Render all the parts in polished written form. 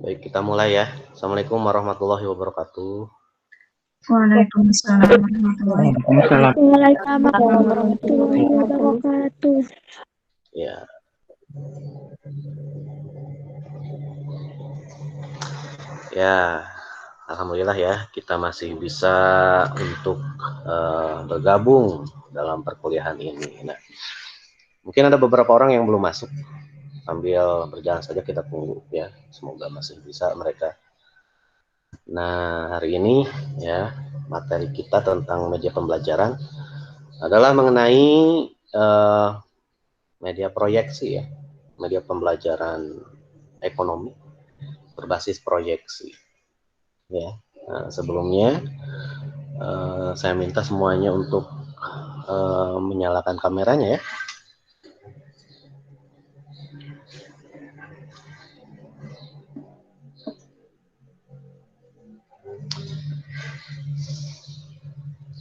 Baik, kita mulai ya. Assalamualaikum warahmatullahi wabarakatuh. Waalaikumsalam warahmatullahi wabarakatuh. Waalaikumsalam warahmatullahi wabarakatuh. Ya. Ya, alhamdulillah ya, kita masih bisa untuk bergabung dalam perkuliahan ini. Nah, mungkin ada beberapa orang yang belum masuk. Sambil berjalan saja kita tunggu ya. Semoga masih bisa mereka. Nah, hari ini ya, materi kita tentang media pembelajaran adalah mengenai media proyeksi ya, media pembelajaran ekonomi berbasis proyeksi ya. Nah, sebelumnya saya minta semuanya untuk menyalakan kameranya ya.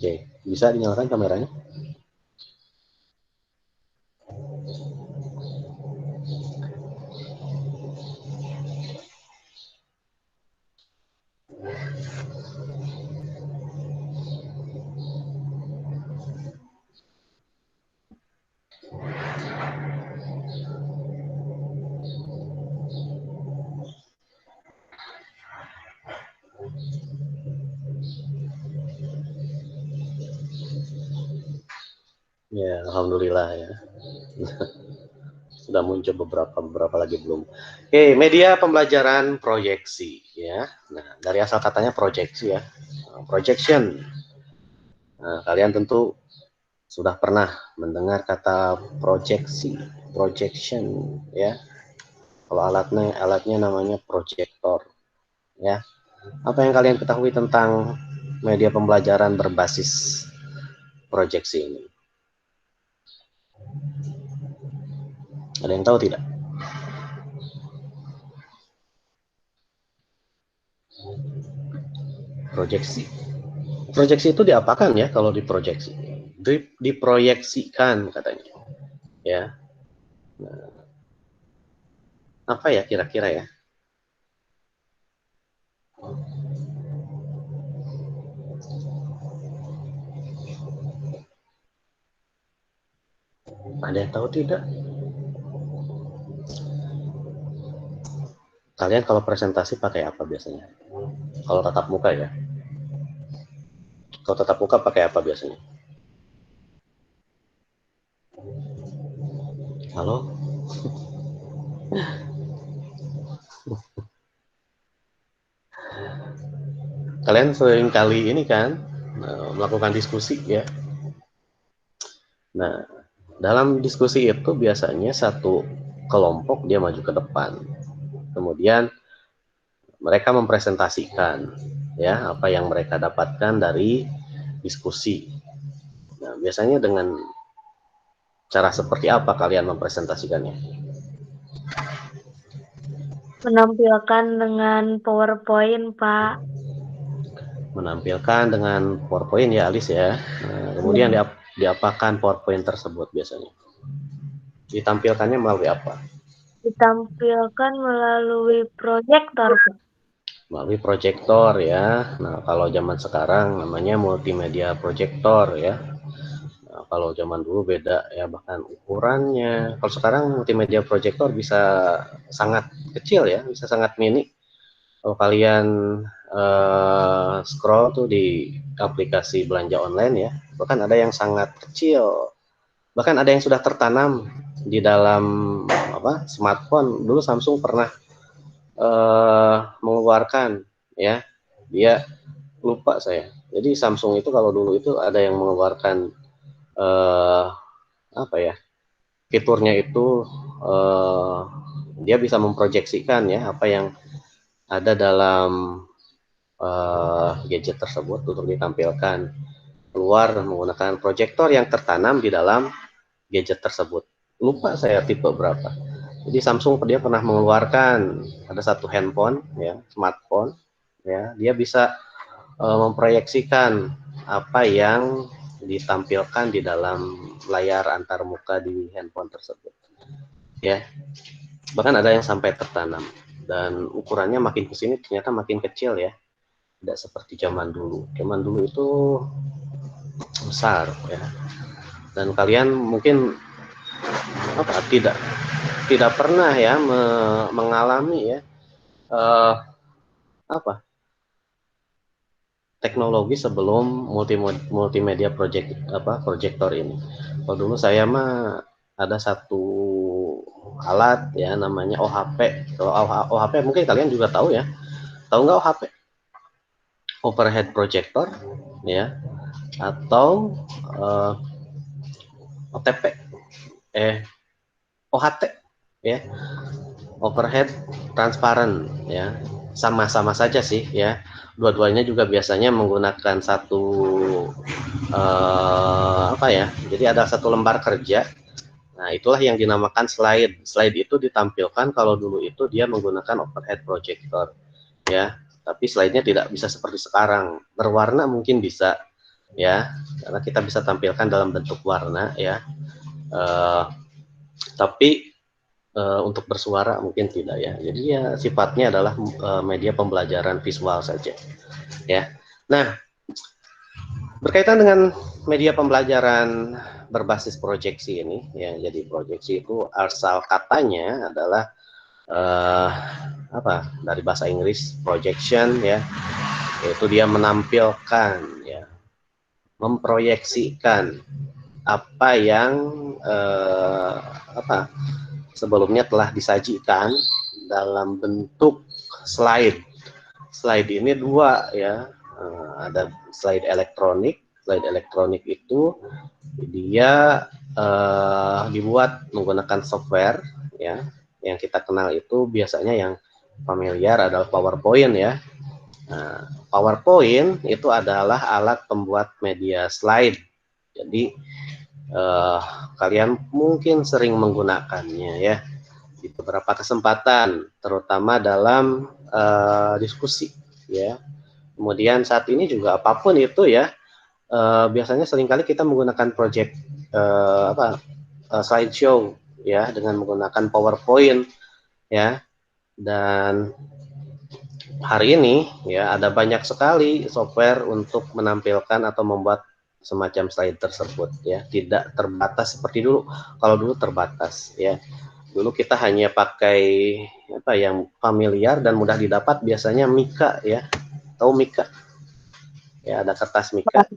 Oke, bisa dinyalakan kameranya? Ya, alhamdulillah ya. Sudah muncul beberapa lagi belum. Oke, media pembelajaran proyeksi ya. Nah, dari asal katanya proyeksi ya. Projection. Nah, kalian tentu sudah pernah mendengar kata proyeksi, projection ya. Kalau alatnya namanya proyektor ya. Apa yang kalian ketahui tentang media pembelajaran berbasis proyeksi ini? Ada yang tahu tidak? Proyeksi. Proyeksi itu diapakan ya kalau diproyeksi? Diproyeksikan katanya. Ya. Nah, apa ya kira-kira ya? Ada yang tahu tidak? Kalian kalau presentasi pakai apa biasanya? Kalau tatap muka ya. Kalau tatap muka pakai apa biasanya? Halo? Kalian sering kali ini kan melakukan diskusi ya. Nah, dalam diskusi itu biasanya satu kelompok dia maju ke depan. Kemudian mereka mempresentasikan ya apa yang mereka dapatkan dari diskusi. Nah, biasanya dengan cara seperti apa kalian mempresentasikannya? Menampilkan dengan PowerPoint, Pak. Menampilkan dengan PowerPoint ya, Alis ya. Nah, kemudian diapakan PowerPoint tersebut biasanya? Ditampilkannya melalui apa? Ditampilkan melalui proyektor, Pak. Melalui proyektor ya. Nah, kalau zaman sekarang namanya multimedia proyektor ya. Nah, kalau zaman dulu beda ya, bahkan ukurannya. Kalau sekarang multimedia proyektor bisa sangat kecil ya, bisa sangat mini. Kalau kalian scroll tuh di aplikasi belanja online ya, bahkan ada yang sangat kecil, bahkan ada yang sudah tertanam di dalam smartphone. Dulu Samsung pernah mengeluarkan ya, dia lupa saya. Jadi Samsung itu kalau dulu itu ada yang mengeluarkan fiturnya itu dia bisa memproyeksikan ya apa yang ada dalam gadget tersebut untuk ditampilkan keluar menggunakan proyektor yang tertanam di dalam gadget tersebut. Lupa saya tipe berapa. Jadi Samsung dia pernah mengeluarkan ada satu handphone ya, smartphone ya, dia bisa memproyeksikan apa yang ditampilkan di dalam layar antarmuka di handphone tersebut. Ya. Bahkan ada yang sampai tertanam dan ukurannya makin kesini ternyata makin kecil ya, tidak seperti zaman dulu. Zaman dulu itu besar ya, dan kalian mungkin tidak pernah ya mengalami ya teknologi sebelum multimedia proyektor ini. Kalau dulu saya mah ada satu alat ya namanya OHP. Kalau OHP mungkin kalian juga tahu ya. Tahu nggak OHP? Overhead projector ya, atau OTP, OHT ya, overhead transparent ya, sama-sama saja sih ya. Dua-duanya juga biasanya menggunakan satu jadi ada satu lembar kerja. Nah, itulah yang dinamakan slide. Slide itu ditampilkan kalau dulu itu dia menggunakan overhead projector ya. Tapi slide-nya tidak bisa seperti sekarang. Berwarna mungkin bisa ya, karena kita bisa tampilkan dalam bentuk warna ya. Tapi untuk bersuara mungkin tidak ya. Jadi ya sifatnya adalah media pembelajaran visual saja ya. Nah, berkaitan dengan media pembelajaran berbasis proyeksi ini ya, jadi proyeksi itu asal katanya adalah dari bahasa Inggris projection ya, yaitu dia menampilkan ya, memproyeksikan apa yang sebelumnya telah disajikan dalam bentuk slide. Slide ini dua ya, ada slide elektronik. Slide elektronik itu dia dibuat menggunakan software ya, yang kita kenal itu biasanya yang familiar adalah PowerPoint ya. Nah, PowerPoint itu adalah alat pembuat media slide. Jadi kalian mungkin sering menggunakannya ya di beberapa kesempatan, terutama dalam diskusi ya. Kemudian saat ini juga apapun itu ya, biasanya seringkali kita menggunakan project slideshow ya, dengan menggunakan PowerPoint ya. Dan hari ini ya ada banyak sekali software untuk menampilkan atau membuat semacam slide tersebut ya, tidak terbatas seperti dulu. Kalau dulu terbatas ya, dulu kita hanya pakai yang familiar dan mudah didapat, biasanya Mika ya, tahu Mika ya, ada kertas Mika,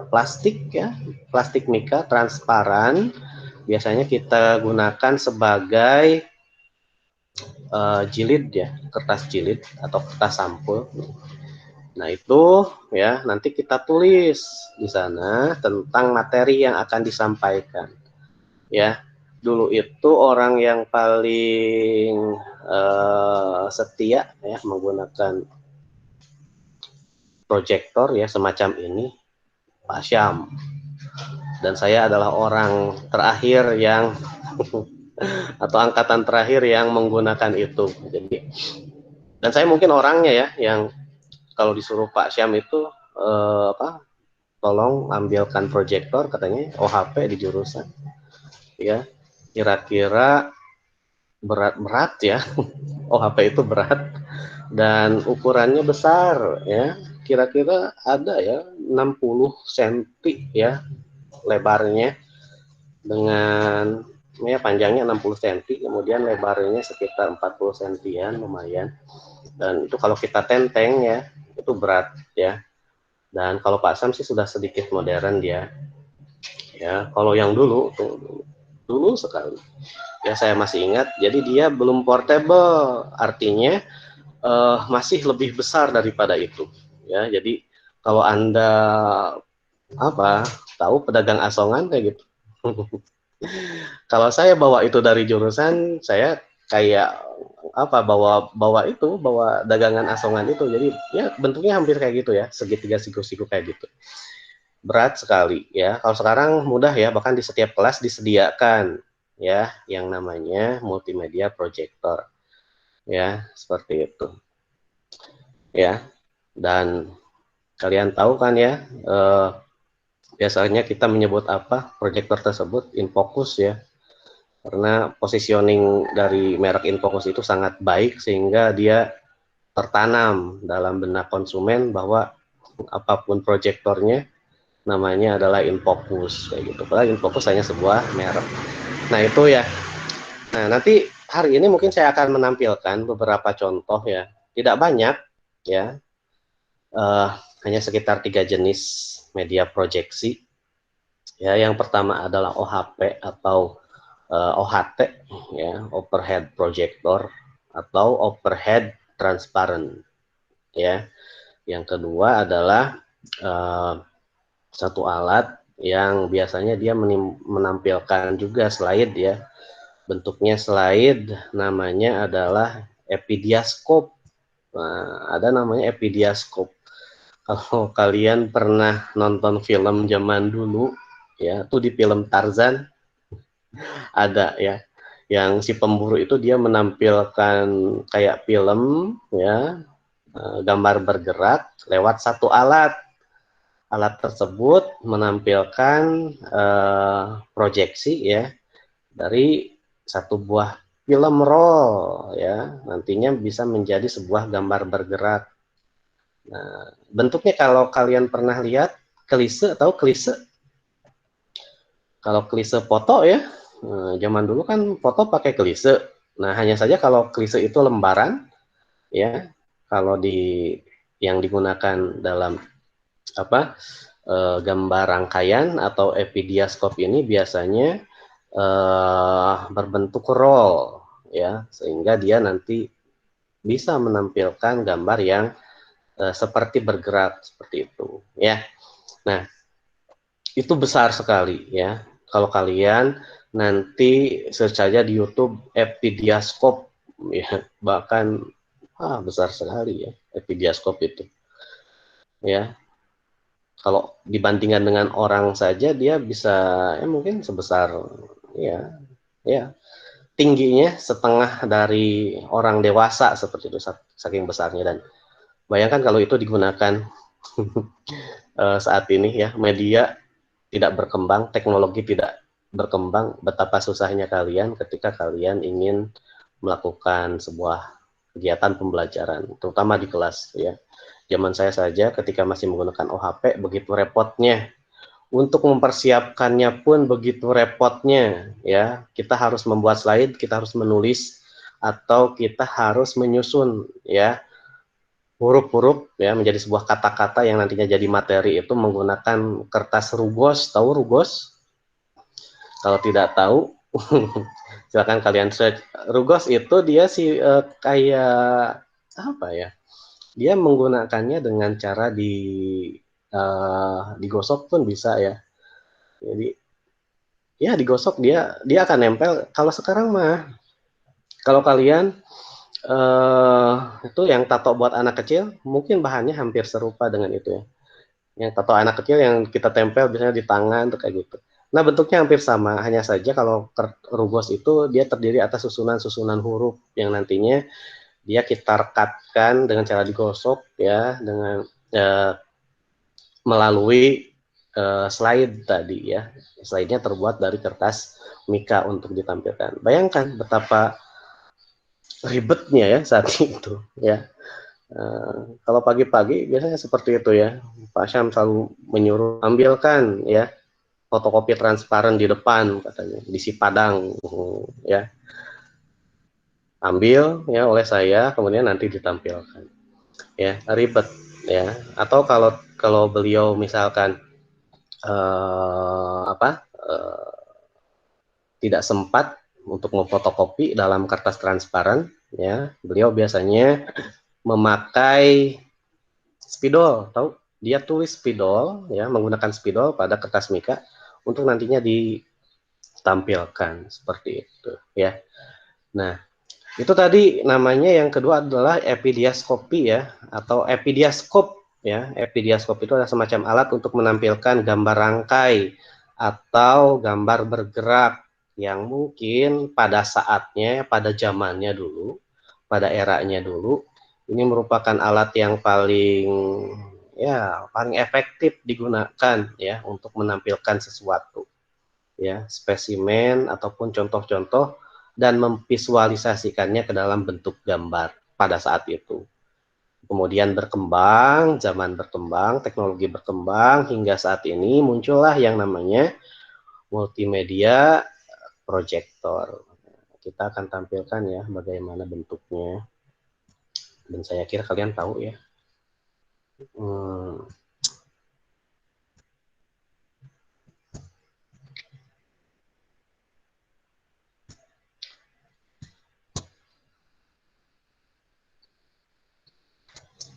plastik ya, plastik Mika transparan, biasanya kita gunakan sebagai jilid ya, kertas jilid atau kertas sampul. Nah, itu ya nanti kita tulis di sana tentang materi yang akan disampaikan. Ya, dulu itu orang yang paling setia ya menggunakan proyektor ya semacam ini, Pak Syam. Dan saya adalah orang terakhir yang atau angkatan terakhir yang menggunakan itu. Jadi, dan saya mungkin orangnya ya yang kalau disuruh Pak Syam itu tolong ambilkan proyektor, katanya OHP di jurusan ya, kira-kira berat ya. OHP itu berat dan ukurannya besar ya, kira-kira ada ya 60 cm ya lebarnya, dengan ya panjangnya 60 cm, kemudian lebarnya sekitar 40 cm, lumayan. Dan itu kalau kita tenteng ya, itu berat ya. Dan kalau Pak Sam sih sudah sedikit modern dia. Ya, kalau yang dulu sekali. Ya saya masih ingat. Jadi dia belum portable, artinya masih lebih besar daripada itu. Ya, jadi kalau Anda tahu pedagang asongan kayak gitu. Kalau saya bawa itu dari jurusan, saya kayak bawa dagangan asongan itu. Jadi ya bentuknya hampir kayak gitu ya, segitiga siku-siku kayak gitu. Berat sekali ya. Kalau sekarang mudah ya, bahkan di setiap kelas disediakan ya yang namanya multimedia projector. Ya, seperti itu. Ya. Dan kalian tahu kan ya, biasanya kita menyebut apa proyektor tersebut? Infocus ya. karena positioning dari merek Infocus itu sangat baik sehingga dia tertanam dalam benak konsumen bahwa apapun proyektornya namanya adalah Infocus kayak gitu. Padahal Infocus hanya sebuah merek. Nah itu ya. Nah nanti hari ini mungkin saya akan menampilkan beberapa contoh ya, tidak banyak ya, hanya sekitar 3 jenis media proyeksi. Ya, yang pertama adalah OHP atau OHT, ya, overhead projector atau overhead transparent. Ya, yang kedua adalah satu alat yang biasanya dia menampilkan juga slide ya. Bentuknya slide, namanya adalah epidiaskop. Nah, ada namanya epidiaskop. Kalau kalian pernah nonton film zaman dulu, ya, tuh di film Tarzan ada ya, yang si pemburu itu dia menampilkan kayak film, ya, gambar bergerak lewat satu alat. Alat tersebut menampilkan proyeksi ya dari satu buah film roll ya, nantinya bisa menjadi sebuah gambar bergerak. Nah, bentuknya kalau kalian pernah lihat klise, tahu klise? Kalau klise foto ya, zaman dulu kan foto pakai klise. Nah, hanya saja kalau klise itu lembaran ya, kalau yang digunakan dalam apa gambar rangkaian atau epidiaskop ini biasanya berbentuk roll ya, sehingga dia nanti bisa menampilkan gambar yang seperti bergerak seperti itu ya. Nah, itu besar sekali ya. Kalau kalian nanti search saja di YouTube epidiaskop ya, bahkan besar sekali ya epidiaskop itu ya. Kalau dibandingkan dengan orang saja dia bisa mungkin sebesar ya ya tingginya setengah dari orang dewasa seperti itu, saking besarnya. Dan bayangkan kalau itu digunakan saat ini ya, media tidak berkembang, teknologi tidak berkembang, betapa susahnya kalian ketika kalian ingin melakukan sebuah kegiatan pembelajaran, terutama di kelas ya. Zaman saya saja ketika masih menggunakan OHP begitu repotnya. Untuk mempersiapkannya pun begitu repotnya ya. Kita harus membuat slide, kita harus menulis, atau kita harus menyusun ya huruf-huruf ya menjadi sebuah kata-kata yang nantinya jadi materi itu menggunakan kertas rugos. Tahu rugos? Kalau tidak tahu silakan kalian search. Rugos itu dia kayak apa ya? Dia menggunakannya dengan cara digosok pun bisa ya. Jadi ya digosok dia akan nempel. Kalau sekarang mah kalau kalian itu yang tato buat anak kecil mungkin bahannya hampir serupa dengan itu ya. Yang tato anak kecil yang kita tempel biasanya di tangan tuh kayak gitu. Nah, bentuknya hampir sama, hanya saja kalau rugos itu dia terdiri atas susunan-susunan huruf yang nantinya dia kita rekatkan dengan cara digosok ya, dengan melalui slide tadi ya. Slide-nya terbuat dari kertas mika untuk ditampilkan. Bayangkan betapa ribetnya ya saat itu ya. Kalau pagi-pagi biasanya seperti itu ya. Pak Syam selalu menyuruh ambilkan ya fotokopi transparan di depan katanya di si Padang ya. Ambil ya oleh saya kemudian nanti ditampilkan. Ya, ribet ya. Atau kalau beliau misalkan tidak sempat untuk memfotokopi dalam kertas transparan ya, beliau biasanya memakai spidol. Tahu, dia tulis spidol ya, menggunakan spidol pada kertas mika untuk nantinya ditampilkan seperti itu ya. Nah, itu tadi namanya. Yang kedua adalah epidiaskopi ya, atau epidiaskop ya. Epidiaskop itu adalah semacam alat untuk menampilkan gambar rangkai atau gambar bergerak yang mungkin pada saatnya, pada zamannya dulu, pada eranya dulu, ini merupakan alat yang paling efektif digunakan ya untuk menampilkan sesuatu ya, spesimen ataupun contoh-contoh dan memvisualisasikannya ke dalam bentuk gambar pada saat itu. Kemudian berkembang, zaman berkembang, teknologi berkembang, hingga saat ini muncullah yang namanya multimedia proyektor. Kita akan tampilkan ya bagaimana bentuknya. Dan saya kira kalian tahu ya.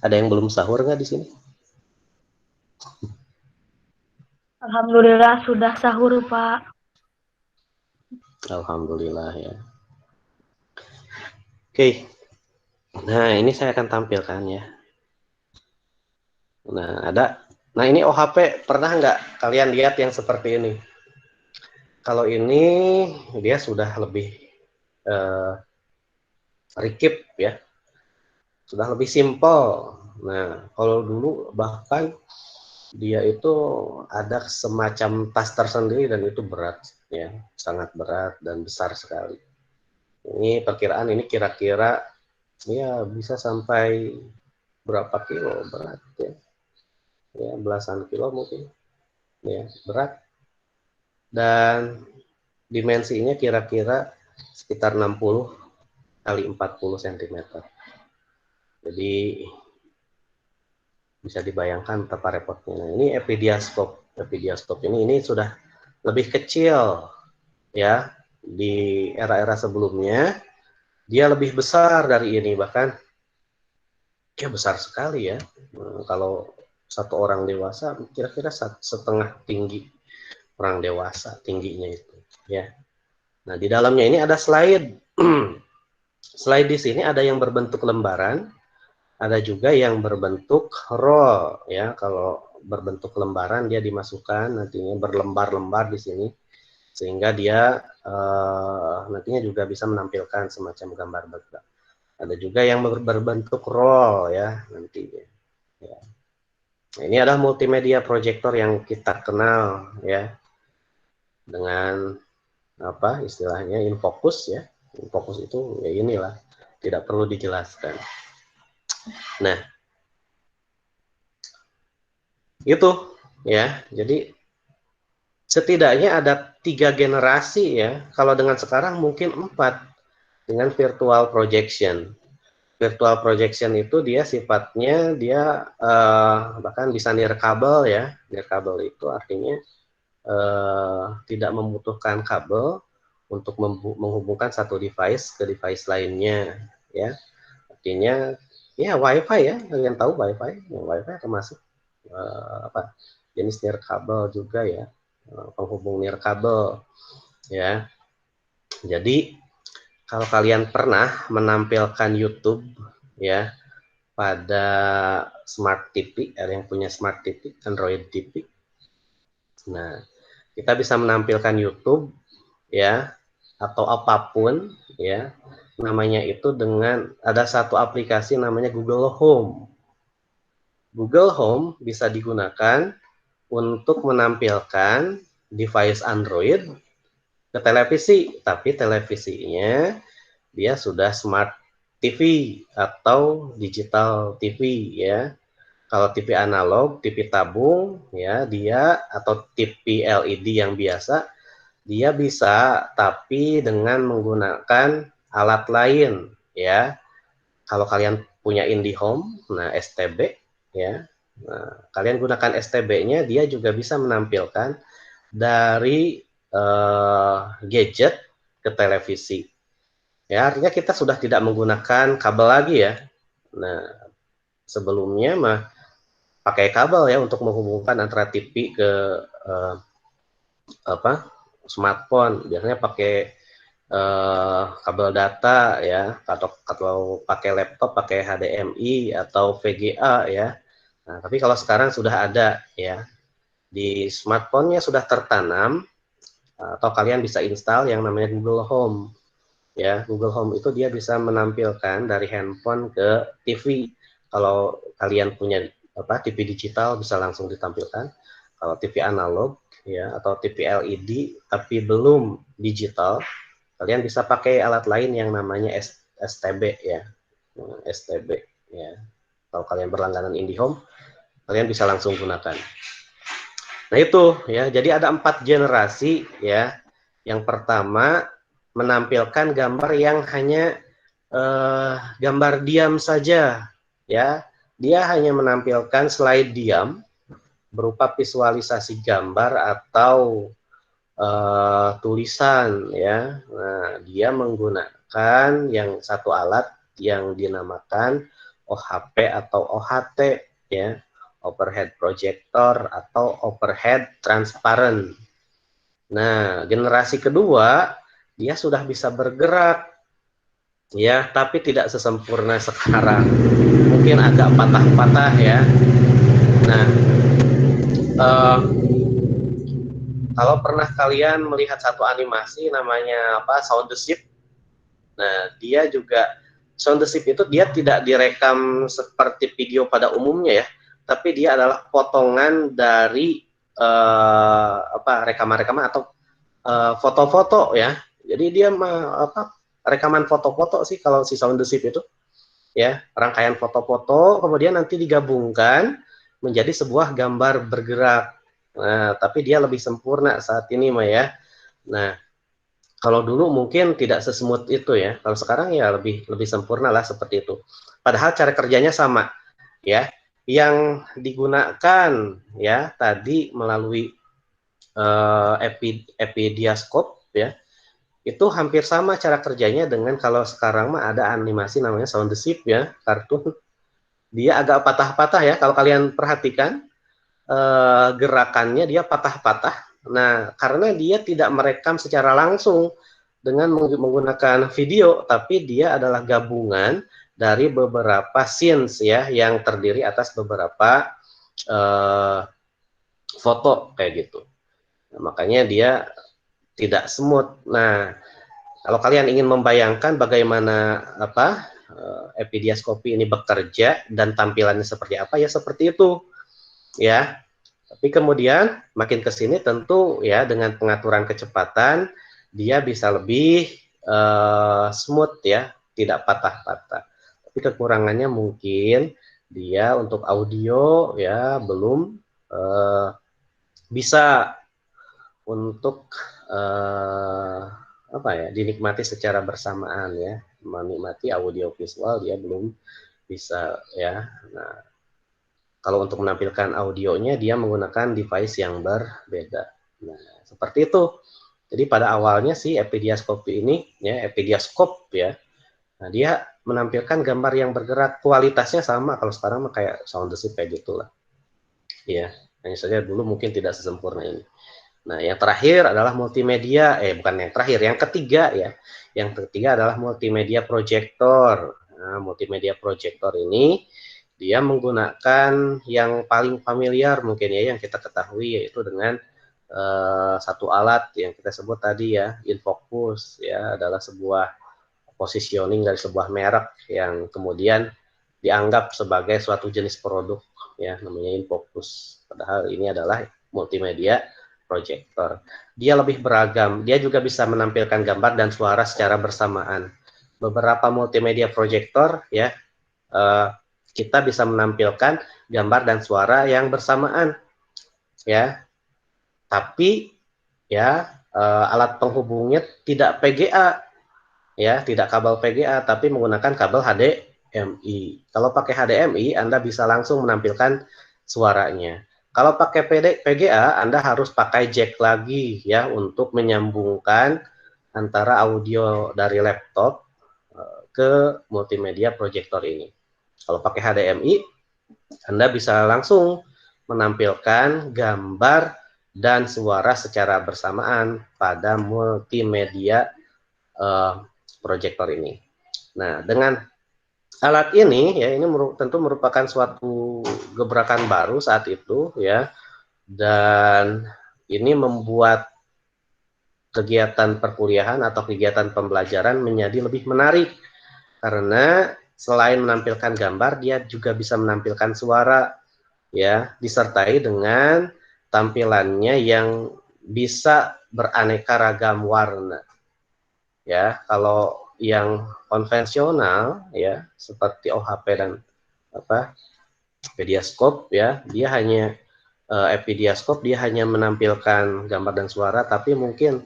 Ada yang belum sahur nggak di sini? Alhamdulillah sudah sahur, Pak. Alhamdulillah ya. Oke. Nah, ini saya akan tampilkan ya. Nah, nah ini OHP, pernah nggak kalian lihat yang seperti ini? Kalau ini dia sudah lebih rikip ya, sudah lebih simpel. Nah, kalau dulu bahkan dia itu ada semacam tas tersendiri dan itu berat ya, sangat berat dan besar sekali. Ini perkiraan ini kira-kira ya bisa sampai berapa kilo berat ya, ya belasan kilo mungkin ya berat, dan dimensinya kira-kira sekitar 60 kali 40 cm. Jadi bisa dibayangkan betapa repotnya. Nah, ini epidiaskop ini sudah lebih kecil ya. Di era-era sebelumnya dia lebih besar dari ini, bahkan ya besar sekali ya. Kalau satu orang dewasa kira-kira setengah tinggi orang dewasa tingginya itu ya. Nah, di dalamnya ini ada slide. Slide di sini ada yang berbentuk lembaran, ada juga yang berbentuk roll ya. Kalau berbentuk lembaran dia dimasukkan nantinya berlembar-lembar di sini sehingga dia nantinya juga bisa menampilkan semacam gambar bergerak. Ada juga yang berbentuk roll ya nantinya. Ya. Nah, ini adalah multimedia proyektor yang kita kenal ya dengan apa istilahnya infocus ya. Infocus itu ya inilah, tidak perlu dijelaskan. Nah, itu ya. Jadi setidaknya ada 3 generasi ya. Kalau dengan sekarang mungkin 4 dengan virtual projection. Virtual projection itu dia sifatnya dia bahkan bisa nirkabel ya. Nirkabel itu artinya tidak membutuhkan kabel untuk menghubungkan satu device ke device lainnya ya. Artinya ya WiFi ya, kalian tahu WiFi? Ya, WiFi termasuk apa jenis nirkabel juga ya, penghubung nirkabel ya. Jadi kalau kalian pernah menampilkan YouTube ya pada smart TV, ada yang punya smart TV, Android TV. Nah, kita bisa menampilkan YouTube ya atau apapun ya, namanya itu dengan ada satu aplikasi namanya Google Home. Google Home bisa digunakan untuk menampilkan device Android ke televisi, tapi televisinya dia sudah smart TV atau digital TV ya. Kalau TV analog, TV tabung ya dia atau TV LED yang biasa dia bisa, tapi dengan menggunakan alat lain ya. Kalau kalian punya IndiHome, nah STB ya. Nah, kalian gunakan STB-nya, dia juga bisa menampilkan dari gadget ke televisi. Ya, artinya kita sudah tidak menggunakan kabel lagi ya. Nah, sebelumnya mah pakai kabel ya untuk menghubungkan antara TV ke apa smartphone. Biasanya pakai kabel data ya, atau pakai laptop pakai HDMI atau VGA ya. Nah, tapi kalau sekarang sudah ada ya di smartphone-nya sudah tertanam, atau kalian bisa install yang namanya Google Home ya. Google Home itu dia bisa menampilkan dari handphone ke TV. Kalau kalian punya apa TV digital bisa langsung ditampilkan. Kalau TV analog ya atau TV LED tapi belum digital, kalian bisa pakai alat lain yang namanya STB ya. STB ya. Kalau kalian berlangganan IndiHome, kalian bisa langsung gunakan. Nah itu ya, jadi ada 4 generasi ya. Yang pertama menampilkan gambar yang hanya gambar diam saja ya. Dia hanya menampilkan slide diam berupa visualisasi gambar atau tulisan ya. Nah, dia menggunakan yang satu alat yang dinamakan OHP atau OHT ya, overhead projector atau overhead transparent. Nah, generasi kedua dia sudah bisa bergerak ya, tapi tidak sesempurna sekarang. Mungkin agak patah-patah ya. Nah, kalau pernah kalian melihat satu animasi namanya apa, Sound the Ship. Nah, dia juga Sound the Ship itu dia tidak direkam seperti video pada umumnya ya, tapi dia adalah potongan dari rekaman-rekaman atau foto-foto ya. Jadi dia rekaman foto-foto sih kalau si Sound the Ship itu ya, rangkaian foto-foto kemudian nanti digabungkan menjadi sebuah gambar bergerak. Nah, tapi dia lebih sempurna saat ini mah ya. Nah, kalau dulu mungkin tidak sesmooth itu ya. Kalau sekarang ya lebih sempurna lah seperti itu. Padahal cara kerjanya sama ya. Yang digunakan ya tadi melalui epidiaskop ya. Itu hampir sama cara kerjanya dengan kalau sekarang mah ada animasi namanya Sound the Ship ya, kartun. Dia agak patah-patah ya kalau kalian perhatikan. Gerakannya dia patah-patah. Nah, karena dia tidak merekam secara langsung dengan menggunakan video, tapi dia adalah gabungan dari beberapa scenes ya yang terdiri atas beberapa foto kayak gitu. Nah, makanya dia tidak smooth. Nah, kalau kalian ingin membayangkan bagaimana epidiaskopi ini bekerja dan tampilannya seperti apa ya seperti itu ya. Tapi kemudian makin ke sini tentu ya dengan pengaturan kecepatan dia bisa lebih smooth ya, tidak patah-patah. Tapi kekurangannya mungkin dia untuk audio ya belum bisa untuk dinikmati secara bersamaan ya, menikmati audio visual dia belum bisa ya. Nah, kalau untuk menampilkan audionya dia menggunakan device yang berbeda. Nah, seperti itu. Jadi pada awalnya sih epidiaskopi ini ya, epidiaskop ya. Nah, dia menampilkan gambar yang bergerak, kualitasnya sama kalau sekarang kayak Sound the Ship kayak gitulah. Ya, hanya saja dulu mungkin tidak sesempurna ini. Nah, yang terakhir adalah multimedia, bukan yang terakhir, yang ketiga ya. Yang ketiga adalah multimedia projector. Nah, multimedia projector ini dia menggunakan yang paling familiar mungkin ya yang kita ketahui yaitu dengan satu alat yang kita sebut tadi ya, InFocus ya, adalah sebuah positioning dari sebuah merek yang kemudian dianggap sebagai suatu jenis produk ya, namanya InFocus. Padahal ini adalah multimedia projector. Dia lebih beragam, dia juga bisa menampilkan gambar dan suara secara bersamaan. Beberapa multimedia projector ya kita bisa menampilkan gambar dan suara yang bersamaan ya, tapi ya alat penghubungnya tidak PGA ya, tidak kabel PGA tapi menggunakan kabel HDMI. Kalau pakai HDMI Anda bisa langsung menampilkan suaranya. Kalau pakai PGA Anda harus pakai jack lagi ya untuk menyambungkan antara audio dari laptop ke multimedia projector ini. Kalau pakai HDMI Anda bisa langsung menampilkan gambar dan suara secara bersamaan pada multimedia proyektor ini. Nah, dengan alat ini ya, ini tentu merupakan suatu gebrakan baru saat itu ya, dan ini membuat kegiatan perkuliahan atau kegiatan pembelajaran menjadi lebih menarik karena selain menampilkan gambar dia juga bisa menampilkan suara ya, disertai dengan tampilannya yang bisa beraneka ragam warna. Ya, kalau yang konvensional ya seperti OHP dan Epidiaskop ya, dia hanya Epidiaskop dia hanya menampilkan gambar dan suara, tapi mungkin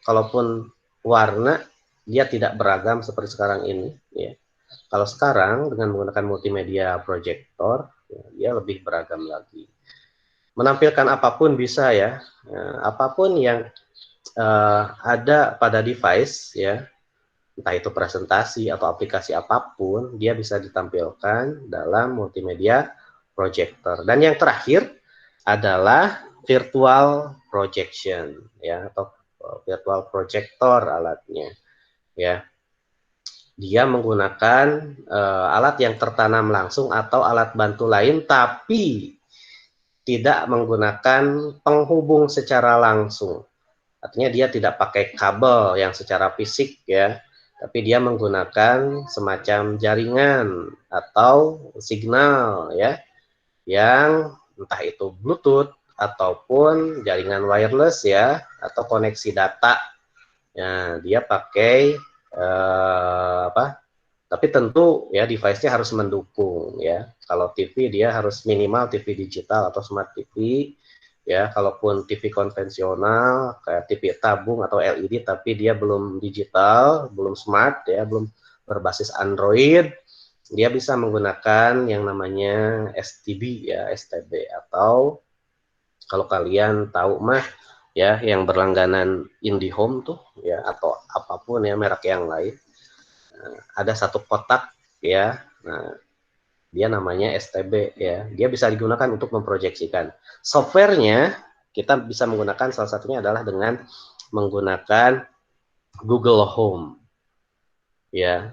kalaupun warna dia tidak beragam seperti sekarang ini ya. Kalau sekarang dengan menggunakan multimedia projector ya, dia lebih beragam lagi, menampilkan apapun bisa ya, apapun yang ada pada device ya, entah itu presentasi atau aplikasi apapun, dia bisa ditampilkan dalam multimedia projector. Dan yang terakhir adalah virtual projection ya, atau virtual projector alatnya ya. Dia menggunakan alat yang tertanam langsung atau alat bantu lain, tapi tidak menggunakan penghubung secara langsung. Artinya dia tidak pakai kabel yang secara fisik ya, tapi dia menggunakan semacam jaringan atau signal ya, yang entah itu Bluetooth ataupun jaringan wireless ya, atau koneksi data. Ya, dia pakai tapi tentu ya device-nya harus mendukung ya. Kalau TV dia harus minimal TV digital atau smart TV ya. Kalaupun TV konvensional kayak TV tabung atau LED tapi dia belum digital, belum smart ya, belum berbasis Android, dia bisa menggunakan yang namanya STB ya, STB, atau kalau kalian tahu mah ya yang berlangganan IndiHome tuh ya, atau apapun ya merek yang lain, ada satu kotak ya, nah dia namanya STB ya, dia bisa digunakan untuk memproyeksikan. Softwarenya kita bisa menggunakan, salah satunya adalah dengan menggunakan Google Home ya,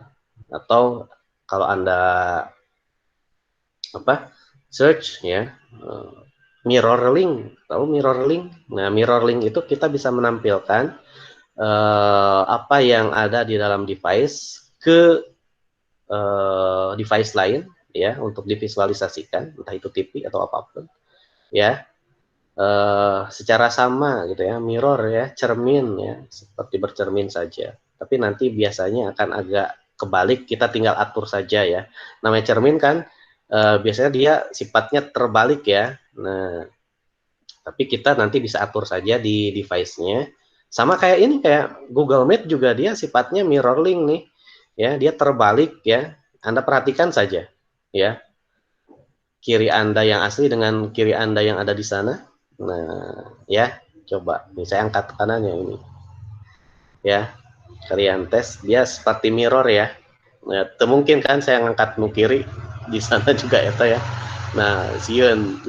atau kalau Anda search ya, Mirrorlink, tahu Mirrorlink? Nah, Mirrorlink itu kita bisa menampilkan apa yang ada di dalam device ke device lain ya, untuk divisualisasikan, entah itu TV atau apapun ya, secara sama gitu ya, mirror ya, cermin ya, seperti bercermin saja. Tapi nanti biasanya akan agak kebalik, kita tinggal atur saja ya. Namanya cermin kan biasanya dia sifatnya terbalik ya. Nah, tapi kita nanti bisa atur saja di device-nya. Sama kayak ini, kayak Google Meet juga dia sifatnya mirroring nih. Ya, dia terbalik ya. Anda perhatikan saja ya. Kiri Anda yang asli dengan kiri Anda yang ada di sana. Nah, ya, coba. Nih saya angkat kanannya ini. Ya, kalian tes, dia seperti mirror ya. Nah, mungkin kan saya ngangkat nu kiri di sana juga ya. Nah, sieun.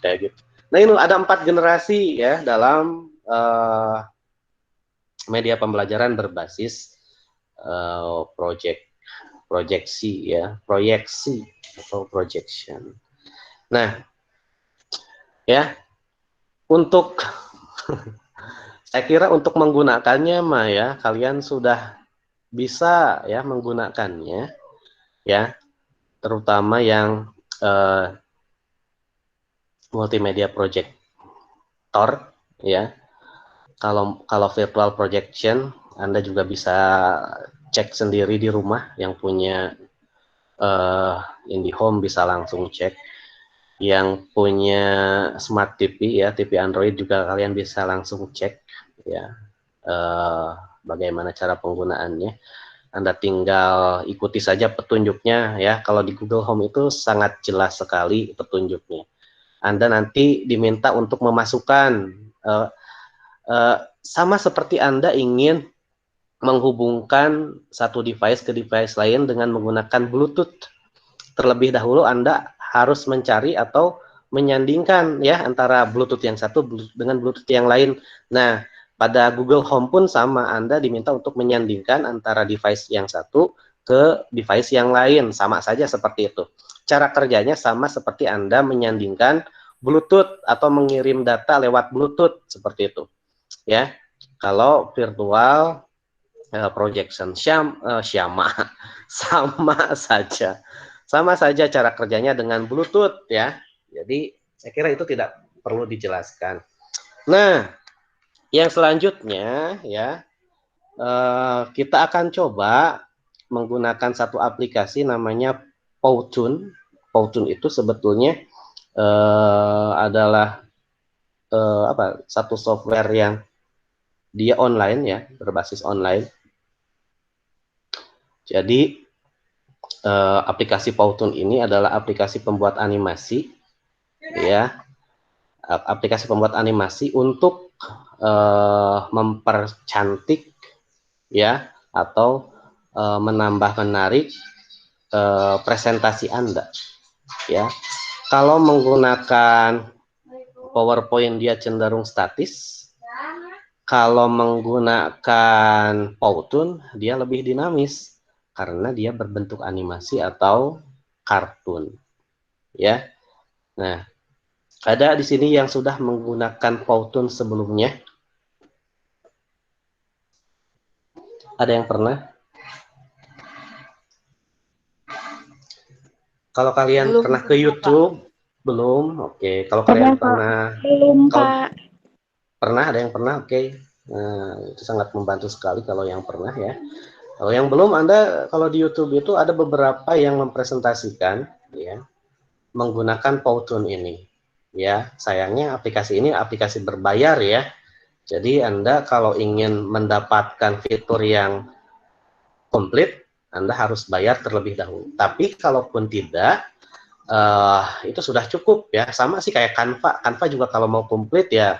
Kayak gitu. Nah, ini ada 4 generasi ya dalam media pembelajaran berbasis proyeksi ya, proyeksi atau projection. Nah, ya, untuk saya kira untuk menggunakannya mah ya, kalian sudah bisa ya menggunakannya ya, terutama yang multimedia projector ya. Kalau virtual projection, Anda juga bisa cek sendiri di rumah, yang punya IndiHome bisa langsung cek, yang punya smart TV ya, TV Android juga kalian bisa langsung cek ya, bagaimana cara penggunaannya. Anda tinggal ikuti saja petunjuknya ya. Kalau di Google Home itu sangat jelas sekali petunjuknya. Anda nanti diminta untuk memasukkan sama seperti Anda ingin menghubungkan satu device ke device lain dengan menggunakan Bluetooth. Terlebih dahulu Anda harus mencari atau menyandingkan ya antara Bluetooth yang satu dengan Bluetooth yang lain. Nah, pada Google Home pun sama, Anda diminta untuk menyandingkan antara device yang satu ke device yang lain, sama saja seperti itu. Cara kerjanya sama seperti Anda menyandingkan Bluetooth atau mengirim data lewat Bluetooth, seperti itu. Ya, kalau virtual projection sama saja Sama saja cara kerjanya dengan Bluetooth ya. Jadi saya kira itu tidak perlu dijelaskan. Nah, yang selanjutnya ya, kita akan coba menggunakan satu aplikasi namanya Powtoon. Powtoon itu sebetulnya adalah satu software yang dia online ya, berbasis online. Jadi aplikasi Powtoon ini adalah aplikasi pembuat animasi ya, aplikasi pembuat animasi untuk mempercantik ya, atau menambah menarik presentasi Anda ya. Kalau menggunakan PowerPoint dia cenderung statis. Kalau menggunakan Powtoon dia lebih dinamis karena dia berbentuk animasi atau kartun ya. Nah, ada di sini yang sudah menggunakan Powtoon sebelumnya? Ada yang pernah? Kalau kalian Belum, pernah ke YouTube? Belum? Oke. Kalau kalian pernah, belum, kalau Pak. pernah, ada yang pernah? Oke. Nah, itu sangat membantu sekali kalau yang pernah ya. Kalau yang belum, Anda kalau di YouTube itu ada beberapa yang mempresentasikan ya, menggunakan Powtoon ini. Ya, sayangnya aplikasi ini aplikasi berbayar ya. Jadi Anda kalau ingin mendapatkan fitur yang komplit, Anda harus bayar terlebih dahulu. Tapi kalaupun tidak, itu sudah cukup ya. Sama sih kayak Canva. Canva juga kalau mau komplit ya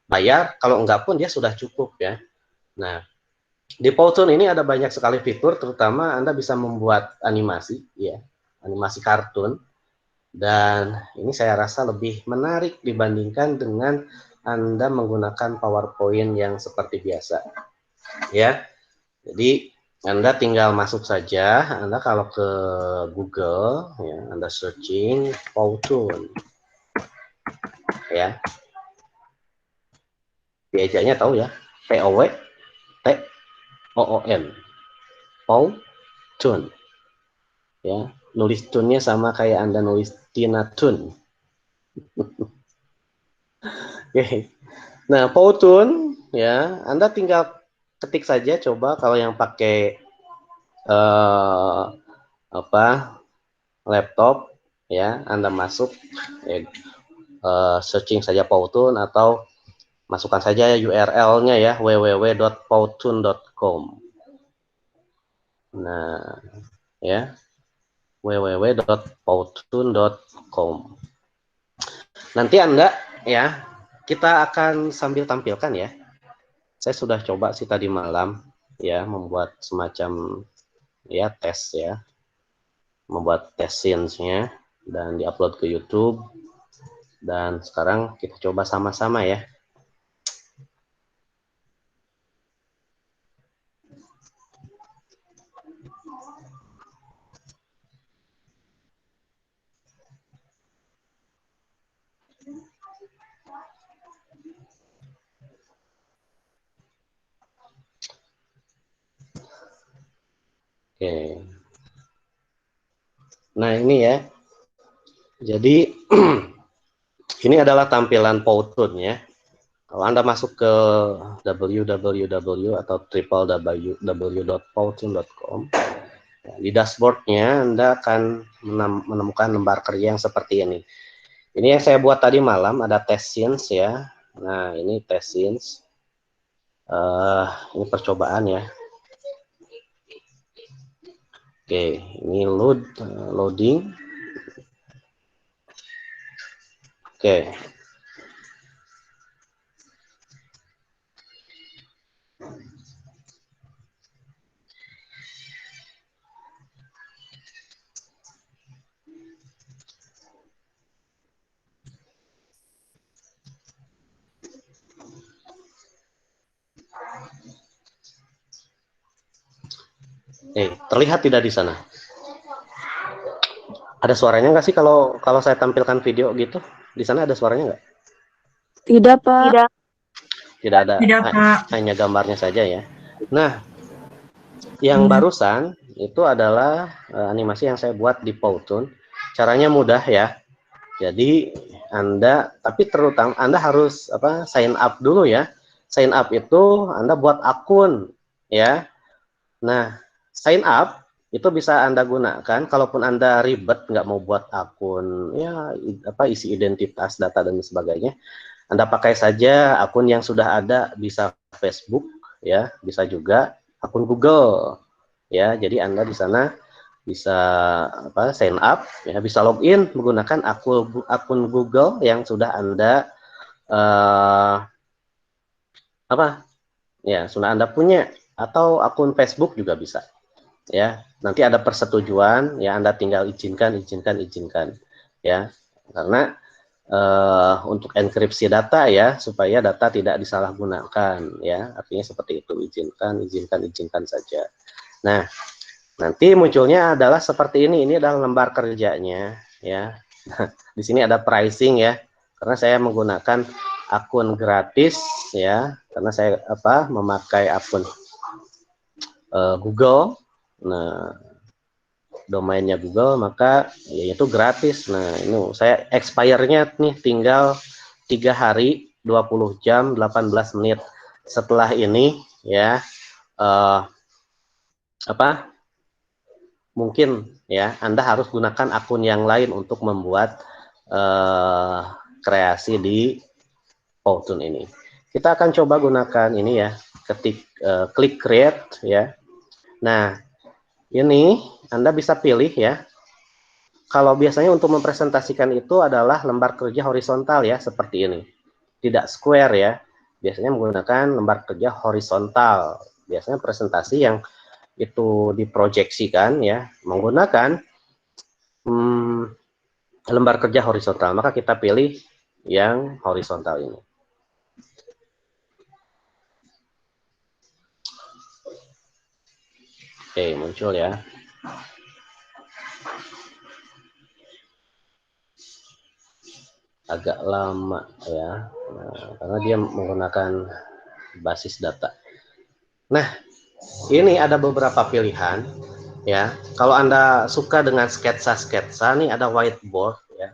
bayar, kalau enggak pun dia sudah cukup ya. Nah, di Powtoon ini ada banyak sekali fitur, terutama Anda bisa membuat animasi ya, animasi kartun. Dan ini saya rasa lebih menarik dibandingkan dengan Anda menggunakan PowerPoint yang seperti biasa ya. Jadi Anda tinggal masuk saja, Anda kalau ke Google ya, Anda searching Powtoon ya. Diajaknya tahu ya, Powtoon. Powtoon ya. Nulis tunnya sama kayak Anda nulis Tina Tun. Oke. Nah, Powtoon ya, Anda tinggal ketik saja, coba kalau yang pakai laptop ya, Anda masuk searching saja Powtoon atau masukkan saja URL-nya ya, www.powtoon.com. Nah, ya, www.powtoon.com. Nanti Anda ya, kita akan sambil tampilkan ya. Saya sudah coba sih tadi malam ya, membuat semacam ya tes ya, membuat test scenes-nya dan diupload ke YouTube. Dan sekarang kita coba sama-sama ya. Oke. Nah, ini ya. Jadi ini adalah tampilan Powtoon ya. Kalau Anda masuk ke www atau www.powtoon.com, di dashboardnya Anda akan menemukan lembar kerja yang seperti ini. Ini yang saya buat tadi malam, ada test scenes ya. Nah, ini test scenes. Ini percobaan ya. Oke, ini loading. Oke. Terlihat tidak di sana? Ada suaranya nggak sih kalau saya tampilkan video gitu? Di sana ada suaranya nggak? Tidak, Pak. Tidak. Tidak ada, Tidak, Pak. hanya gambarnya saja ya. Nah, yang barusan itu adalah animasi yang saya buat di Powtoon. Caranya mudah ya. Jadi tapi terutama Anda harus sign up dulu ya. Sign up itu Anda buat akun ya. Nah, sign up itu bisa Anda gunakan kalaupun Anda ribet nggak mau buat akun ya isi identitas, data dan sebagainya. Anda pakai saja akun yang sudah ada, bisa Facebook ya, bisa juga akun Google ya. Jadi Anda di sana bisa sign up ya, bisa login menggunakan akun Google yang sudah Anda sudah Anda punya, atau akun Facebook juga bisa ya. Nanti ada persetujuan ya, Anda tinggal izinkan ya, karena untuk enkripsi data ya, supaya data tidak disalahgunakan ya, artinya seperti itu. Izinkan saja. Nah, nanti munculnya adalah seperti ini adalah lembar kerjanya ya. Di sini ada pricing ya, karena saya menggunakan akun gratis ya, karena saya memakai akun Google. Nah, domainnya Google, maka yaitu gratis. Nah, ini saya expire-nya nih tinggal 3 hari 20 jam 18 menit. Setelah ini ya mungkin ya Anda harus gunakan akun yang lain untuk membuat kreasi di Powtoon ini. Kita akan coba gunakan ini ya, klik create ya. Nah, ini Anda bisa pilih ya. Kalau biasanya untuk mempresentasikan itu adalah lembar kerja horizontal ya, seperti ini. Tidak square ya. Biasanya menggunakan lembar kerja horizontal. Biasanya presentasi yang itu diproyeksikan ya, menggunakan lembar kerja horizontal. Maka kita pilih yang horizontal ini. Oke, muncul ya. Agak lama ya, karena dia menggunakan basis data. Nah, ini ada beberapa pilihan ya. Kalau Anda suka dengan sketsa-sketsa, nih ada whiteboard ya.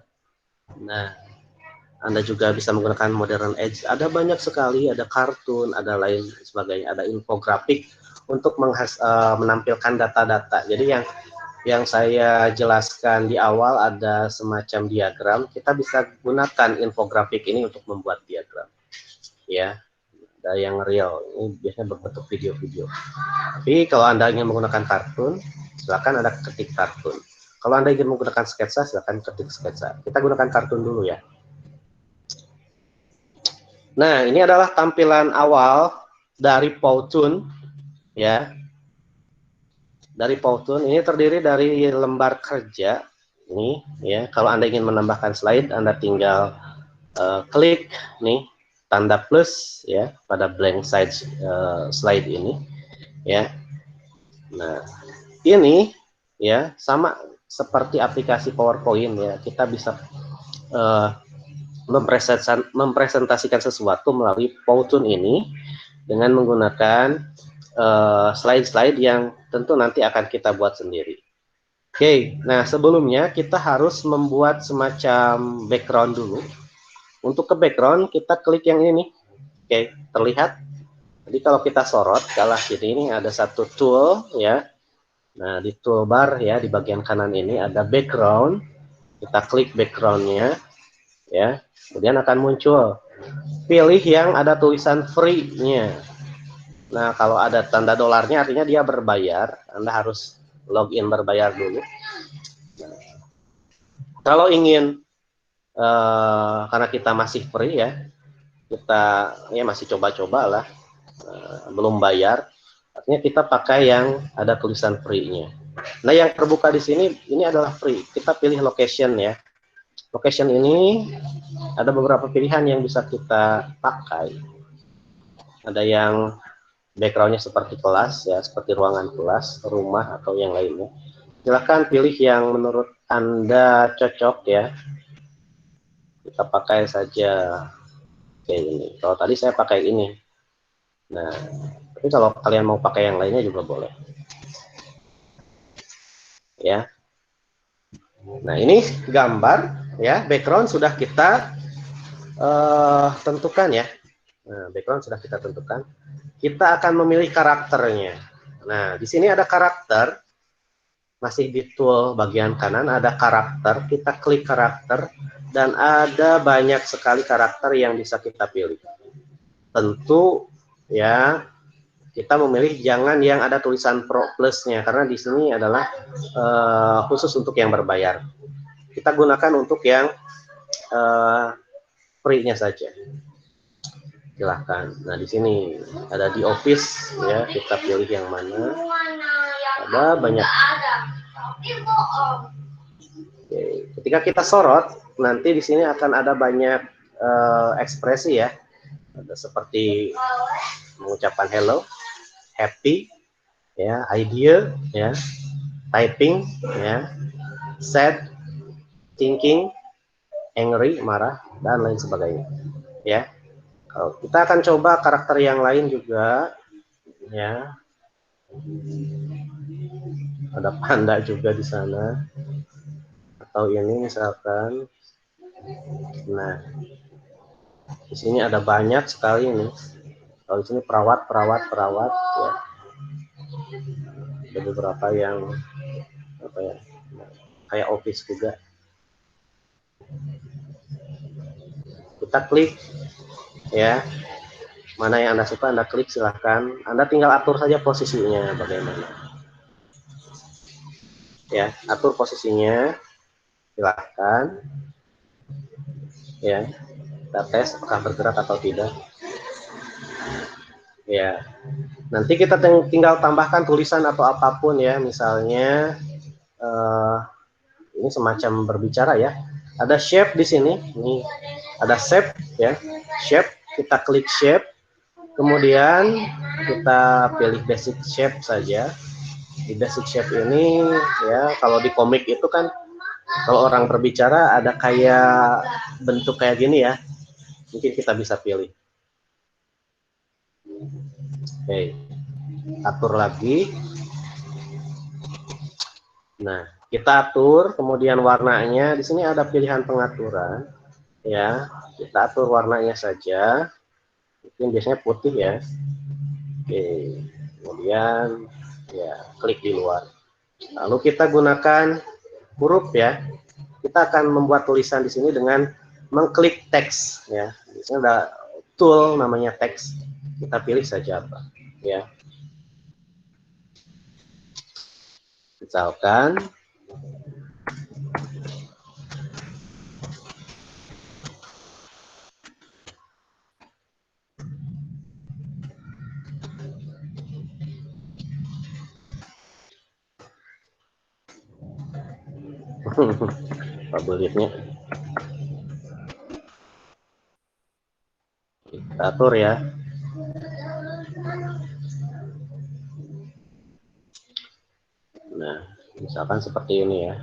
Nah, Anda juga bisa menggunakan modern edge. Ada banyak sekali, ada kartun, ada lain sebagainya, ada infografik untuk menampilkan data-data. Jadi yang saya jelaskan di awal ada semacam diagram, kita bisa gunakan infografik ini untuk membuat diagram ya. Ada yang real, ini biasanya berbentuk video-video. Tapi kalau Anda ingin menggunakan kartun, silakan Anda ketik kartun. Kalau Anda ingin menggunakan sketsa, silakan ketik sketsa. Kita gunakan kartun dulu ya. Nah, ini adalah tampilan awal dari Powtoon ya. Dari Powtoon ini terdiri dari lembar kerja ini ya. Kalau Anda ingin menambahkan slide, Anda tinggal klik nih tanda plus ya pada blank slide ini ya. Nah, ini ya sama seperti aplikasi PowerPoint ya. Kita bisa mempresentasikan sesuatu melalui Powtoon ini dengan menggunakan slide-slide yang tentu nanti akan kita buat sendiri. Oke, nah sebelumnya kita harus membuat semacam background dulu. Untuk ke background kita klik yang ini nih. Oke, terlihat. Jadi kalau kita sorot ke arah sini, ini ada satu tool ya. Nah, di toolbar ya di bagian kanan ini ada background. Kita klik backgroundnya ya. Kemudian akan muncul. Pilih yang ada tulisan free-nya. Nah, kalau ada tanda dolarnya artinya dia berbayar. Anda harus login berbayar dulu. Nah, kalau ingin karena kita masih free ya, kita ya masih coba-coba lah, belum bayar, artinya kita pakai yang ada tulisan free-nya. Nah, yang terbuka di sini ini adalah free. Kita pilih location ya. Location ini ada beberapa pilihan yang bisa kita pakai. Ada yang backgroundnya seperti kelas ya, seperti ruangan kelas, rumah atau yang lainnya. Silahkan pilih yang menurut Anda cocok ya. Kita pakai saja kayak ini. Kalau tadi saya pakai ini. Nah, tapi kalau kalian mau pakai yang lainnya juga boleh. ya. Nah, ini gambar ya, background sudah kita tentukan ya. Nah, background sudah kita tentukan. Kita akan memilih karakternya. Nah, di sini ada karakter, masih di tool bagian kanan ada karakter, kita klik karakter, dan ada banyak sekali karakter yang bisa kita pilih. Tentu ya, kita memilih jangan yang ada tulisan Pro Plus-nya, karena di sini adalah khusus untuk yang berbayar. Kita gunakan untuk yang free-nya saja. Silahkan. Nah, di sini ada di Office ya, kita pilih yang mana. Ada banyak. Oke. Ketika kita sorot, nanti di sini akan ada banyak ekspresi ya. Ada seperti mengucapkan hello, happy, ya, idea, ya, typing, ya, sad, thinking, angry, marah, dan lain sebagainya. Ya, kita akan coba karakter yang lain juga, ya. Ada panda juga di sana, atau ini misalkan. Nah, di sini ada banyak sekali nih. Kalau di sini perawat, ya. Ada beberapa yang apa ya, kayak office juga. Kita klik ya, mana yang Anda suka Anda klik, silahkan. Anda tinggal atur saja posisinya bagaimana ya, atur posisinya silahkan ya. Kita tes apakah bergerak atau tidak ya. Nanti kita tinggal tambahkan tulisan atau apapun ya, misalnya ini semacam berbicara ya. Ada shape di sini, ini ada shape ya, shape. Kita klik shape, kemudian kita pilih basic shape saja. Di basic shape ini ya, kalau di komik itu kan kalau orang berbicara ada kayak bentuk kayak gini ya, mungkin kita bisa pilih. Oke, atur lagi. Nah, kita atur, kemudian warnanya di sini ada pilihan pengaturan ya. Kita atur warnanya saja, mungkin biasanya putih ya. Oke, kemudian ya klik di luar. Lalu kita gunakan huruf ya. Kita akan membuat tulisan di sini dengan mengklik teks ya. Di sini ada tool namanya teks. Kita pilih saja apa ya. Misalkan favoritnya kita atur ya. Nah, misalkan seperti ini ya.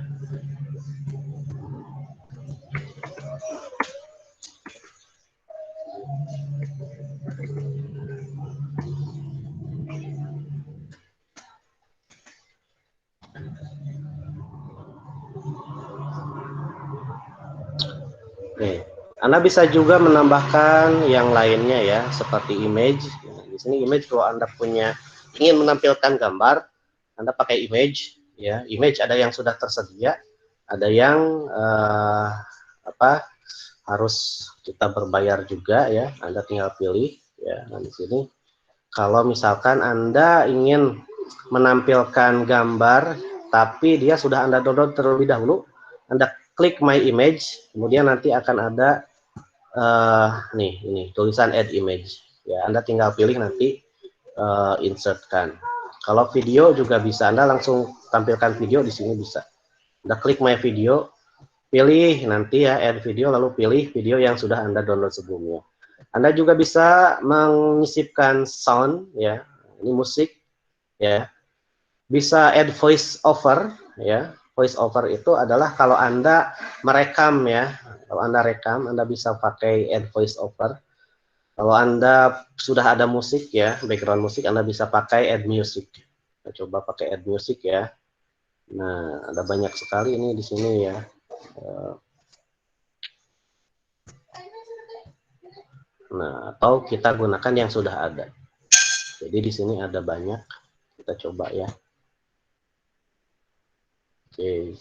Oke, Anda bisa juga menambahkan yang lainnya ya, seperti image. Di sini image, kalau Anda ingin menampilkan gambar, Anda pakai image ya. Image ada yang sudah tersedia, ada yang harus kita berbayar juga ya. Anda tinggal pilih ya. Nah, di sini kalau misalkan Anda ingin menampilkan gambar tapi dia sudah Anda download terlebih dahulu, Anda klik my image, kemudian nanti akan ada ini tulisan add image ya. Anda tinggal pilih nanti insertkan. Kalau video juga bisa, Anda langsung tampilkan video di sini bisa. Anda klik my video, pilih nanti ya add video, lalu pilih video yang sudah Anda download sebelumnya. Anda juga bisa menyisipkan sound ya, ini musik ya. Bisa add voice over ya. Voice over itu adalah kalau Anda merekam ya. Kalau Anda rekam, Anda bisa pakai add voice over. Kalau Anda sudah ada musik ya, background musik, Anda bisa pakai add music. Kita coba pakai add music ya. Nah, ada banyak sekali ini di sini ya. Nah, atau kita gunakan yang sudah ada. Jadi di sini ada banyak. Kita coba ya. Oke.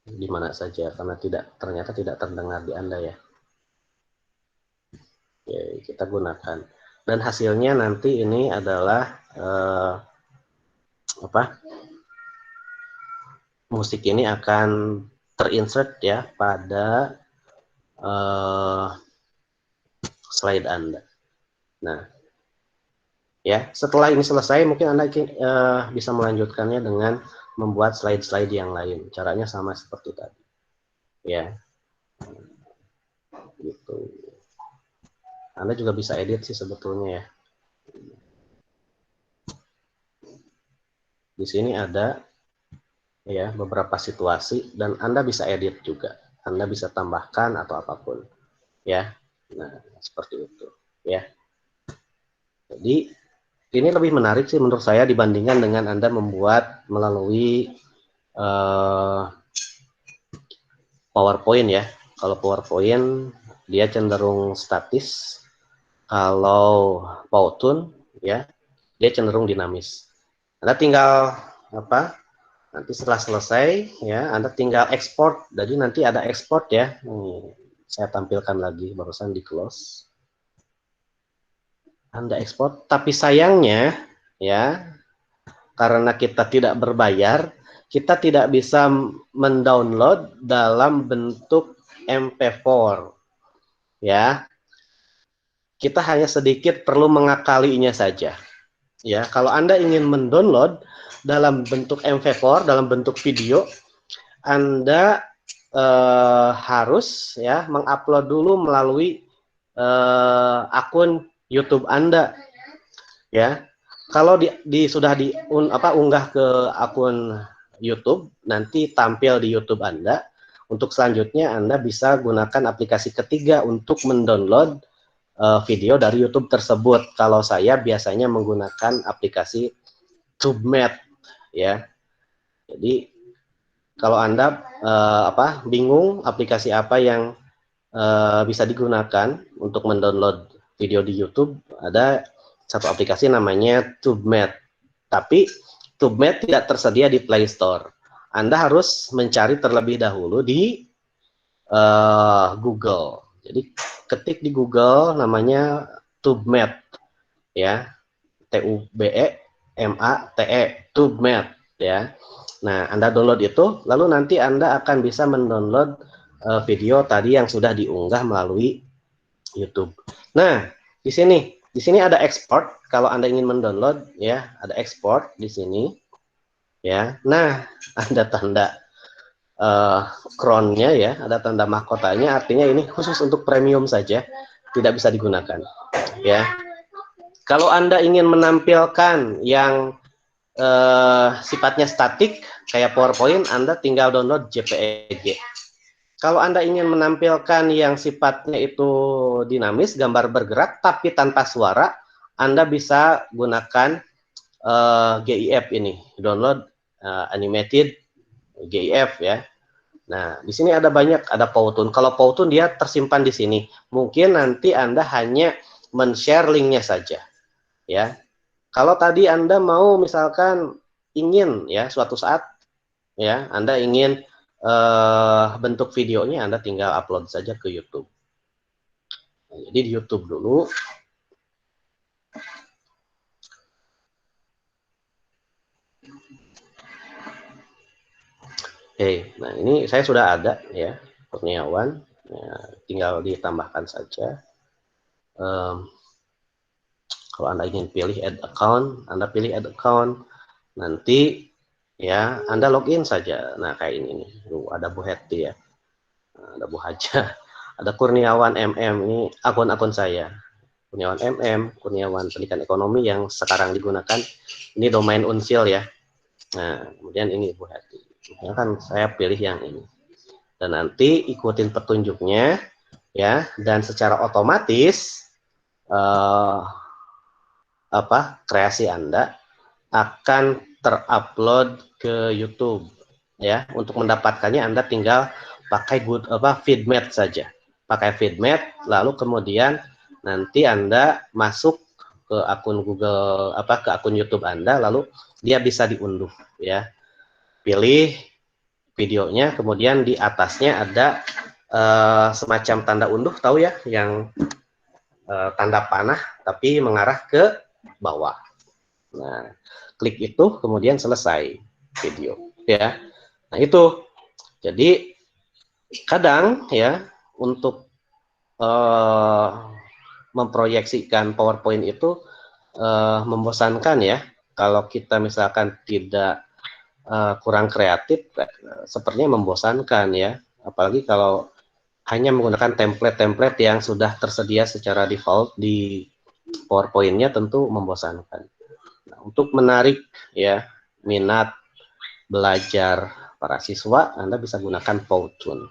Di mana saja karena ternyata tidak terdengar di Anda ya. Oke, kita gunakan. Dan hasilnya nanti ini adalah musik ini akan terinsert ya pada slide Anda. Nah, ya setelah ini selesai mungkin Anda bisa melanjutkannya dengan membuat slide-slide yang lain. Caranya sama seperti tadi. Ya. Gitu. Anda juga bisa edit sih sebetulnya ya. Di sini ada ya beberapa situasi dan Anda bisa edit juga. Anda bisa tambahkan atau apapun. Ya. Nah, seperti itu, ya. Jadi ini lebih menarik sih menurut saya dibandingkan dengan Anda membuat melalui PowerPoint ya. Kalau PowerPoint dia cenderung statis. Kalau Powtoon ya, dia cenderung dinamis. Anda tinggal nanti setelah selesai ya, Anda tinggal ekspor. Jadi nanti ada ekspor ya. Saya tampilkan lagi barusan di close. Anda ekspor, tapi sayangnya ya, karena kita tidak berbayar, kita tidak bisa mendownload dalam bentuk MP4 ya. Kita hanya sedikit perlu mengakalinya saja ya. Kalau Anda ingin mendownload dalam bentuk MP4, dalam bentuk video, Anda harus ya mengupload dulu melalui akun YouTube Anda ya. Kalau sudah unggah ke akun YouTube, nanti tampil di YouTube Anda. Untuk selanjutnya Anda bisa gunakan aplikasi ketiga untuk mendownload video dari YouTube tersebut. Kalau saya biasanya menggunakan aplikasi TubeMate ya. Jadi kalau Anda bingung aplikasi apa yang bisa digunakan untuk mendownload video di YouTube, ada satu aplikasi namanya TubeMate. Tapi TubeMate tidak tersedia di Play Store. Anda harus mencari terlebih dahulu di Google. Jadi ketik di Google namanya TubeMate ya, TubeMate, TubeMate ya. Nah, Anda download itu, lalu nanti Anda akan bisa mendownload video tadi yang sudah diunggah melalui YouTube. Nah, di sini ada export. Kalau Anda ingin mendownload ya, ada export di sini ya. Nah, ada tanda crown-nya ya, ada tanda mahkotanya, artinya ini khusus untuk premium saja, tidak bisa digunakan ya. Kalau Anda ingin menampilkan yang sifatnya statik kayak PowerPoint, Anda tinggal download JPEG. Kalau Anda ingin menampilkan yang sifatnya itu dinamis, gambar bergerak tapi tanpa suara, Anda bisa gunakan GIF ini, download animated GIF ya. Nah, di sini ada banyak, ada Powtoon. Kalau Powtoon dia tersimpan di sini. Mungkin nanti Anda hanya men-share linknya saja ya. Kalau tadi Anda mau misalkan ingin ya suatu saat ya Anda ingin bentuk videonya, Anda tinggal upload saja ke YouTube. Nah, jadi di YouTube dulu. Oke, nah ini saya sudah ada ya Kurniawan, ya, tinggal ditambahkan saja. Kalau Anda ingin pilih add account, Anda pilih add account. Nanti ya Anda login saja. Nah kayak ini nih, ada Bu Hetty ya, ada Bu Haja, ada Kurniawan MM, ini akun-akun saya. Kurniawan MM, Kurniawan Pendidikan Ekonomi yang sekarang digunakan. Ini domain Unsil ya. Nah kemudian ini Bu Hetty. Ya kan saya pilih yang ini. Dan nanti ikutin petunjuknya ya, dan secara otomatis kreasi Anda akan terupload ke YouTube ya. Untuk mendapatkannya Anda tinggal pakai feedmat saja. Pakai feedmat, lalu kemudian nanti Anda masuk ke akun Google ke akun YouTube Anda, lalu dia bisa diunduh ya. Pilih videonya, kemudian di atasnya ada semacam tanda unduh, tahu ya, yang tanda panah tapi mengarah ke bawah. Nah, klik itu kemudian selesai video ya. Nah, itu. Jadi kadang ya untuk memproyeksikan PowerPoint itu membosankan ya. Kalau kita misalkan tidak kurang kreatif, sepertinya membosankan ya. Apalagi kalau hanya menggunakan template-template yang sudah tersedia secara default di PowerPoint-nya, tentu membosankan. Nah, untuk menarik ya minat belajar para siswa, Anda bisa gunakan Powtoon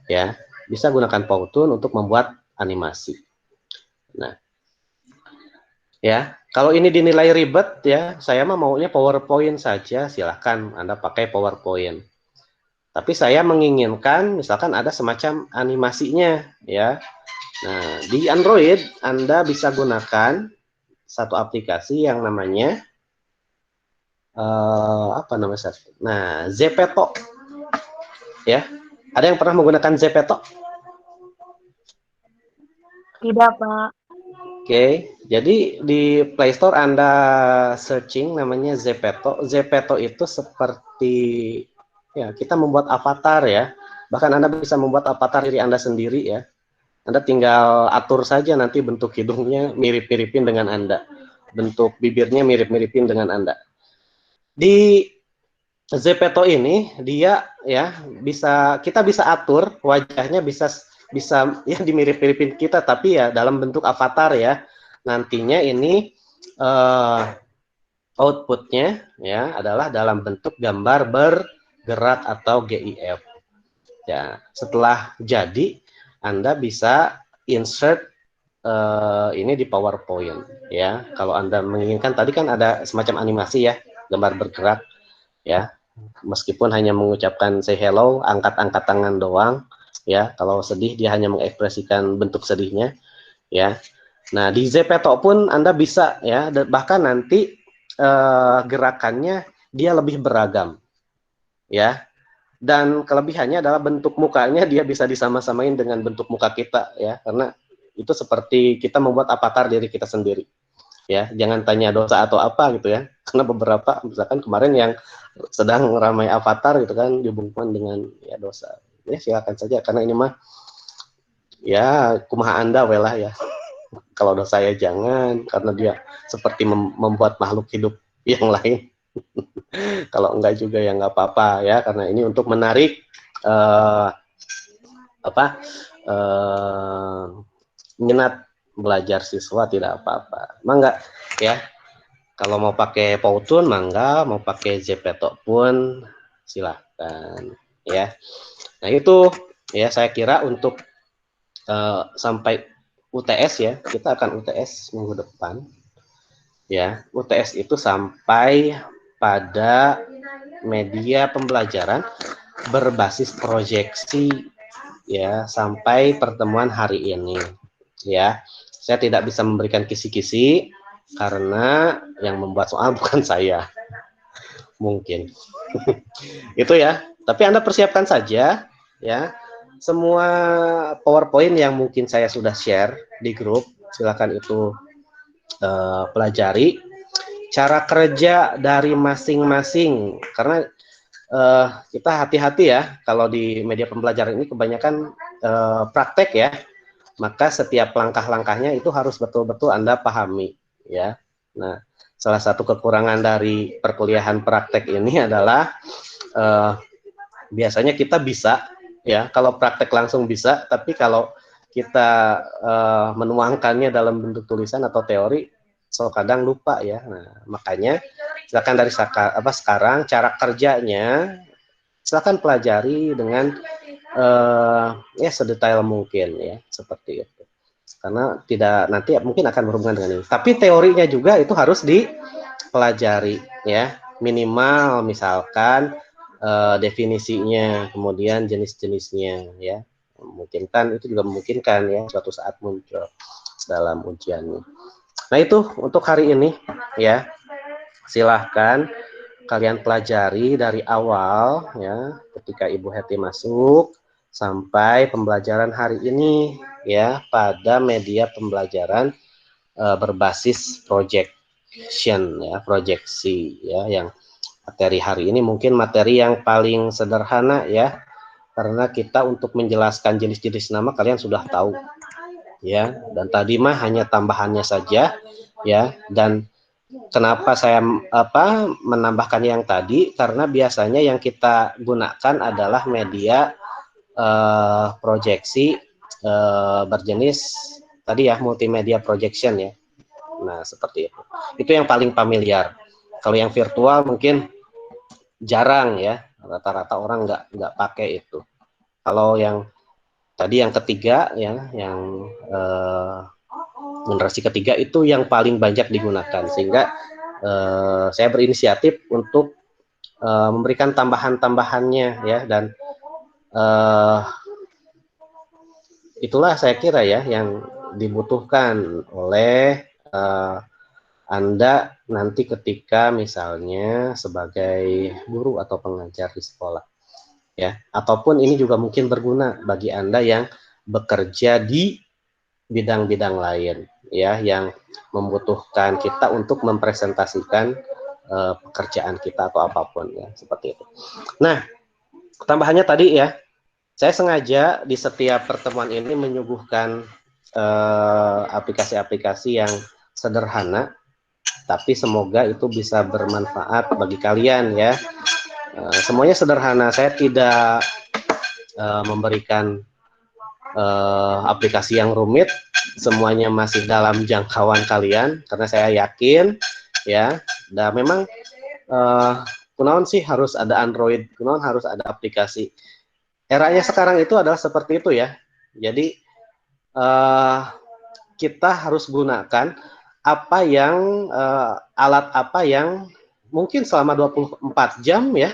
ya. Bisa gunakan Powtoon untuk membuat animasi. Nah, ya, kalau ini dinilai ribet ya, saya mah maunya PowerPoint saja, silahkan Anda pakai PowerPoint. Tapi saya menginginkan misalkan ada semacam animasinya ya. Nah, di Android Anda bisa gunakan satu aplikasi yang namanya apa namanya? Nah, Zepeto. Ya. Ada yang pernah menggunakan Zepeto? Tidak, Pak. Oke, jadi di Play Store Anda searching namanya Zepeto. Zepeto itu seperti ya, kita membuat avatar ya. Bahkan Anda bisa membuat avatar diri Anda sendiri ya. Anda tinggal atur saja nanti bentuk hidungnya mirip-miripin dengan Anda. Bentuk bibirnya mirip-miripin dengan Anda. Di Zepeto ini dia ya kita bisa atur wajahnya, bisa ya dimirip-miripin kita, tapi ya dalam bentuk avatar ya. Nantinya ini outputnya ya adalah dalam bentuk gambar bergerak atau GIF. Ya, setelah jadi Anda bisa insert ini di PowerPoint ya. Kalau Anda menginginkan, tadi kan ada semacam animasi ya, gambar bergerak ya. Meskipun hanya mengucapkan say hello, angkat-angkat tangan doang ya. Kalau sedih dia hanya mengekspresikan bentuk sedihnya ya. Nah, di Zepeto pun Anda bisa ya, bahkan nanti gerakannya dia lebih beragam ya. Dan kelebihannya adalah bentuk mukanya dia bisa disama-samain dengan bentuk muka kita ya, karena itu seperti kita membuat avatar diri kita sendiri ya. Jangan tanya dosa atau apa gitu ya, karena beberapa misalkan kemarin yang sedang ramai avatar gitu kan dihubungkan dengan ya dosa ya. Silakan saja, karena ini mah ya kumaha Anda welah ya. Kalau dosa ya jangan, karena dia seperti membuat makhluk hidup yang lain. Kalau enggak juga ya enggak apa-apa ya, karena ini untuk menarik minat belajar siswa, tidak apa-apa. Mangga ya. Kalau mau pakai Powtoon mangga, mau pakai Zepeto pun silahkan ya. Nah, itu ya saya kira untuk sampai UTS ya. Kita akan UTS minggu depan. Ya, UTS itu sampai pada media pembelajaran berbasis proyeksi ya, sampai pertemuan hari ini ya. Saya tidak bisa memberikan kisi-kisi karena yang membuat soal bukan saya, mungkin. Itu ya, tapi Anda persiapkan saja ya. Semua PowerPoint yang mungkin saya sudah share di grup, silakan itu pelajari cara kerja dari masing-masing, karena kita hati-hati ya, kalau di media pembelajaran ini kebanyakan praktek ya, maka setiap langkah-langkahnya itu harus betul-betul Anda pahami ya. Nah, salah satu kekurangan dari perkuliahan praktek ini adalah biasanya kita bisa ya, kalau praktek langsung bisa, tapi kalau kita menuangkannya dalam bentuk tulisan atau teori, so kadang lupa ya. Nah, makanya silakan dari sekarang cara kerjanya silakan pelajari dengan ya sedetail mungkin ya, seperti itu. Karena tidak, nanti mungkin akan berhubungan dengan ini. Tapi teorinya juga itu harus dipelajari ya. minimal misalkan definisinya, kemudian jenis-jenisnya ya. Memungkinkan, itu juga memungkinkan ya suatu saat muncul dalam ujiannya. Nah, itu untuk hari ini ya. Silahkan kalian pelajari dari awal ya, ketika Ibu Hetty masuk sampai pembelajaran hari ini ya, pada media pembelajaran berbasis projection ya, proyeksi ya, yang materi hari ini mungkin materi yang paling sederhana ya, karena kita untuk menjelaskan jenis-jenis nama kalian sudah tahu ya, dan tadi mah hanya tambahannya saja ya. Dan kenapa saya menambahkan yang tadi, karena biasanya yang kita gunakan adalah media proyeksi berjenis tadi ya, multimedia projection ya. Nah, seperti itu. Itu yang paling familiar. Kalau yang virtual mungkin jarang ya, rata-rata orang nggak pakai itu. Kalau yang tadi yang ketiga ya, yang generasi ketiga itu yang paling banyak digunakan, sehingga saya berinisiatif untuk memberikan tambahan-tambahannya ya, dan itulah saya kira ya yang dibutuhkan oleh Anda nanti ketika misalnya sebagai guru atau pengajar di sekolah ya, ataupun ini juga mungkin berguna bagi Anda yang bekerja di bidang-bidang lain ya, yang membutuhkan kita untuk mempresentasikan pekerjaan kita atau apapun ya, seperti itu. Nah, tambahannya tadi ya, saya sengaja di setiap pertemuan ini menyuguhkan aplikasi-aplikasi yang sederhana, tapi semoga itu bisa bermanfaat bagi kalian ya. Semuanya sederhana, saya tidak memberikan aplikasi yang rumit, semuanya masih dalam jangkauan kalian, karena saya yakin ya, dan memang kunaon sih harus ada Android, kunaon harus ada aplikasi. Eranya sekarang itu adalah seperti itu ya. Jadi kita harus gunakan apa yang alat apa yang mungkin selama 24 jam ya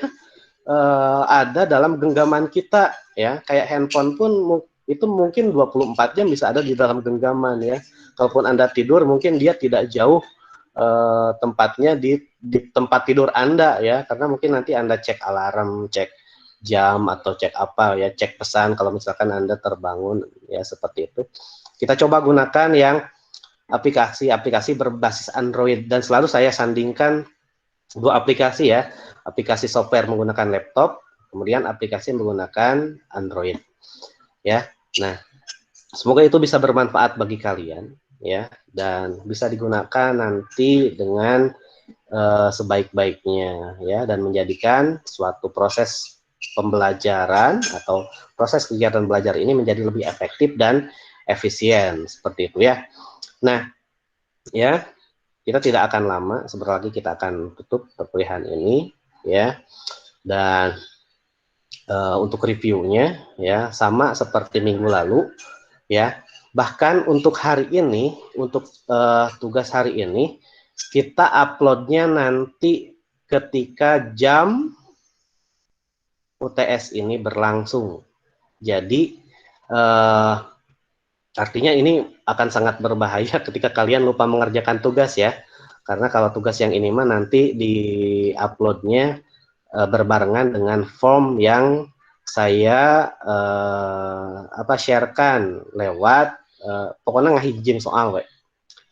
ada dalam genggaman kita ya. Kayak handphone pun itu mungkin 24 jam bisa ada di dalam genggaman ya. Kalaupun Anda tidur mungkin dia tidak jauh tempatnya di tempat tidur Anda ya, karena mungkin nanti Anda cek alarm, cek jam atau cek apa ya, cek pesan kalau misalkan Anda terbangun ya, seperti itu. Kita coba gunakan yang aplikasi-aplikasi berbasis Android, dan selalu saya sandingkan dua aplikasi ya, aplikasi software menggunakan laptop, kemudian aplikasi menggunakan Android ya. Nah, semoga itu bisa bermanfaat bagi kalian ya, dan bisa digunakan nanti dengan sebaik-baiknya ya, dan menjadikan suatu proses pembelajaran atau proses kegiatan belajar ini menjadi lebih efektif dan efisien, seperti itu ya. Nah ya, kita tidak akan lama, sebentar lagi kita akan tutup perkuliahan ini ya. Dan untuk reviewnya ya sama seperti minggu lalu ya. Bahkan untuk hari ini, untuk tugas hari ini, kita uploadnya nanti ketika jam UTS ini berlangsung. Jadi artinya ini akan sangat berbahaya ketika kalian lupa mengerjakan tugas ya. Karena kalau tugas yang ini mah nanti di uploadnya berbarengan dengan form yang saya sharekan lewat pokoknya ngahijin soal we.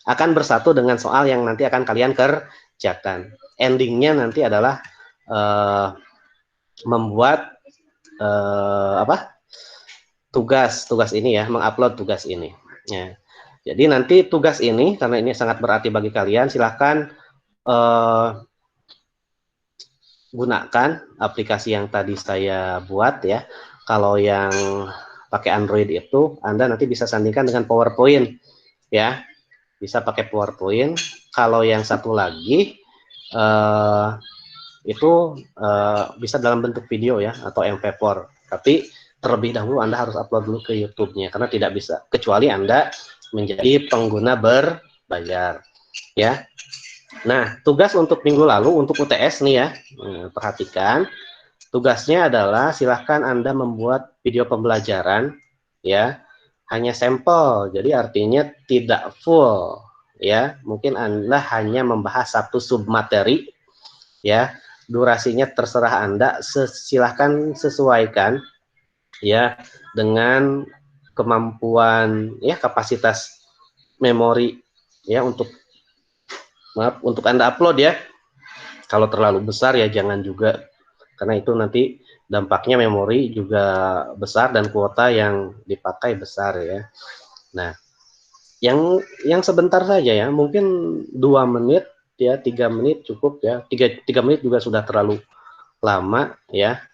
Akan bersatu dengan soal yang nanti akan kalian kerjakan. Endingnya nanti adalah membuat tugas ini ya, mengupload tugas ini ya. Jadi nanti tugas ini, karena ini sangat berarti bagi kalian, silahkan gunakan aplikasi yang tadi saya buat ya. Kalau yang pakai Android itu Anda nanti bisa sandingkan dengan PowerPoint ya, bisa pakai PowerPoint. Kalau yang satu lagi itu bisa dalam bentuk video ya, atau MP4, tapi terlebih dahulu Anda harus upload dulu ke YouTube-nya, karena tidak bisa kecuali Anda menjadi pengguna berbayar ya. Nah, tugas untuk minggu lalu untuk UTS nih ya, perhatikan. Tugasnya adalah silahkan Anda membuat video pembelajaran ya, hanya sampel, jadi artinya tidak full ya. Mungkin Anda hanya membahas satu submateri ya. Durasinya terserah Anda, silahkan sesuaikan ya dengan kemampuan ya, kapasitas memori ya, untuk Anda upload ya. Kalau terlalu besar ya jangan juga, karena itu nanti dampaknya memori juga besar dan kuota yang dipakai besar ya. Nah, yang sebentar saja ya, mungkin 2 menit ya, 3 menit cukup ya. 3 menit juga sudah terlalu lama ya.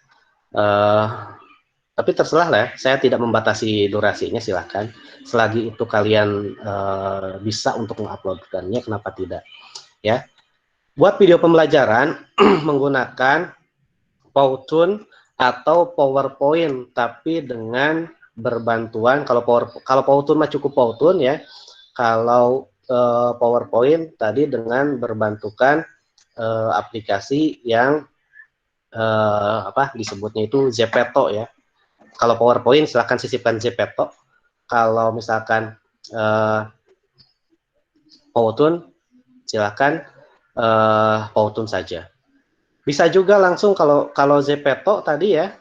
Tapi terserah lah ya, saya tidak membatasi durasinya, silahkan. Selagi itu kalian bisa untuk menguploadkannya, kenapa tidak ya. Buat video pembelajaran menggunakan Powtoon atau PowerPoint, tapi dengan berbantuan, kalau Powtoon mah cukup Powtoon ya. Kalau PowerPoint tadi dengan berbantukan aplikasi yang apa disebutnya itu Zepeto ya. Kalau PowerPoint silahkan sisipkan Zepeto. Kalau misalkan Powtoon silahkan Powtoon saja. Bisa juga langsung kalau Zepeto tadi ya,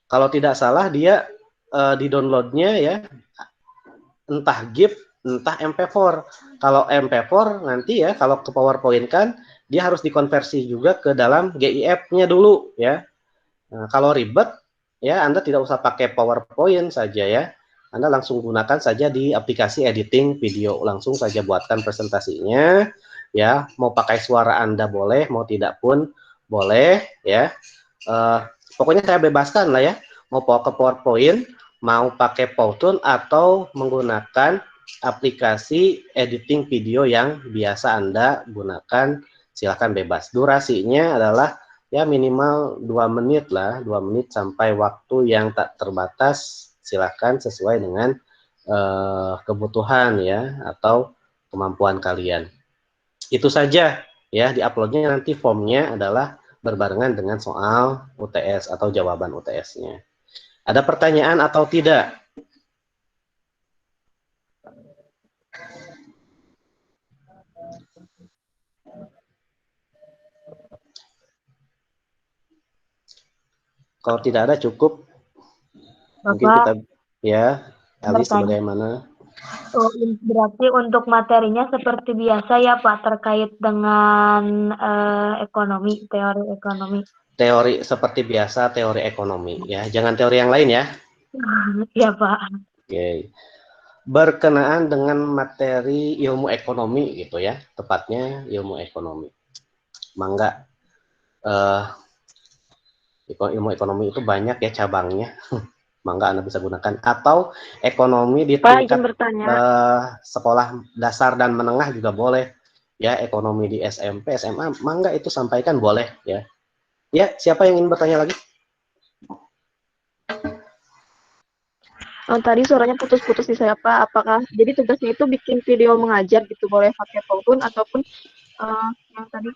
kalau tidak salah dia di downloadnya ya, entah GIF, entah MP4. Kalau MP4 nanti ya, kalau ke PowerPoint kan dia harus dikonversi juga ke dalam GIF-nya dulu ya. Nah, kalau ribet ya, Anda tidak usah pakai PowerPoint saja ya. Anda langsung gunakan saja di aplikasi editing video, langsung saja buatkan presentasinya ya. Mau pakai suara Anda boleh, mau tidak pun boleh ya. Pokoknya saya bebaskan lah ya, mau ke PowerPoint, mau pakai Powtoon atau menggunakan aplikasi editing video yang biasa Anda gunakan, silakan bebas. Durasinya adalah ya minimal 2 menit lah, 2 menit sampai waktu yang tak terbatas, silakan sesuai dengan kebutuhan ya atau kemampuan kalian. Itu saja ya, diuploadnya nanti formnya adalah berbarengan dengan soal UTS atau jawaban UTS-nya. Ada pertanyaan atau tidak? Kalau tidak ada cukup. Mungkin kita ya, Alice bagaimana? Oh, berarti untuk materinya seperti biasa ya Pak, terkait dengan ekonomi, teori ekonomi. Teori seperti biasa, teori ekonomi ya, jangan teori yang lain ya. Ya Pak. Oke. Berkenaan dengan materi ilmu ekonomi gitu ya, tepatnya ilmu ekonomi. Mangga, ilmu ekonomi itu banyak ya cabangnya. Mangga Anda bisa gunakan, atau ekonomi di Pak, izin tingkat bertanya. sekolah dasar dan menengah juga boleh ya. Ekonomi di SMP, SMA, mangga itu sampaikan, boleh ya. Ya, siapa yang ingin bertanya lagi? Tadi suaranya putus-putus di saya Pak. Apakah jadi tugasnya itu bikin video mengajar gitu, boleh pakai Powtoon ataupun yang tadi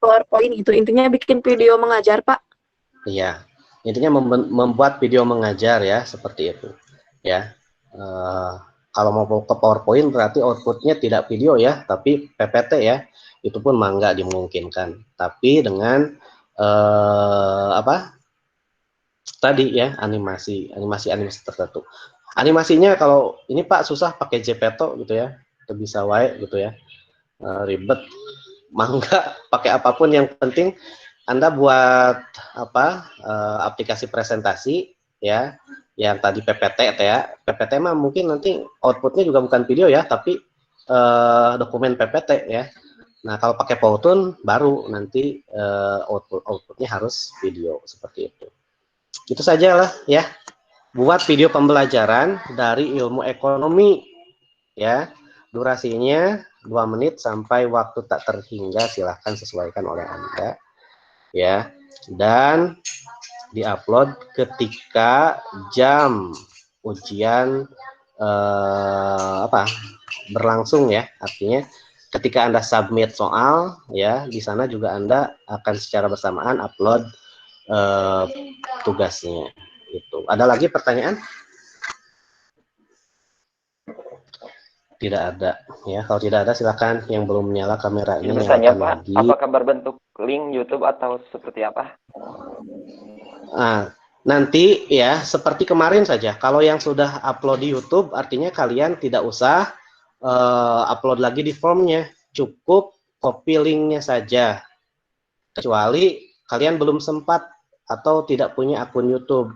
PowerPoint itu intinya bikin video mengajar Pak? Iya, intinya membuat video mengajar ya, seperti itu ya. Kalau mau ke PowerPoint berarti outputnya tidak video ya, tapi PPT ya. Itu pun mangga dimungkinkan, tapi dengan apa tadi ya, animasi tertentu. Animasinya kalau ini Pak susah pakai Zepeto gitu ya, itu bisa wae gitu ya, ribet, mangga pakai apapun, yang penting Anda buat apa aplikasi presentasi ya, yang tadi PPT ya. PPT mah mungkin nanti outputnya juga bukan video ya, tapi dokumen PPT ya. Nah, kalau pakai Powtoon baru nanti outputnya harus video seperti itu. Itu sajalah ya. Buat video pembelajaran dari ilmu ekonomi ya. Durasinya 2 menit sampai waktu tak terhingga, silahkan sesuaikan oleh Anda ya. Dan diupload ketika jam ujian berlangsung ya. Artinya ketika Anda submit soal ya, di sana juga Anda akan secara bersamaan upload tugasnya. Itu. Ada lagi pertanyaan? Tidak ada ya. Kalau tidak ada silakan yang belum menyala kameranya Izin bertanya nyalakan Pak, lagi. apakah berbentuk link YouTube atau seperti apa? Nah, nanti ya seperti kemarin saja. Kalau yang sudah upload di YouTube artinya kalian tidak usah upload lagi di formnya. Cukup copy linknya saja. Kecuali kalian belum sempat atau tidak punya akun YouTube.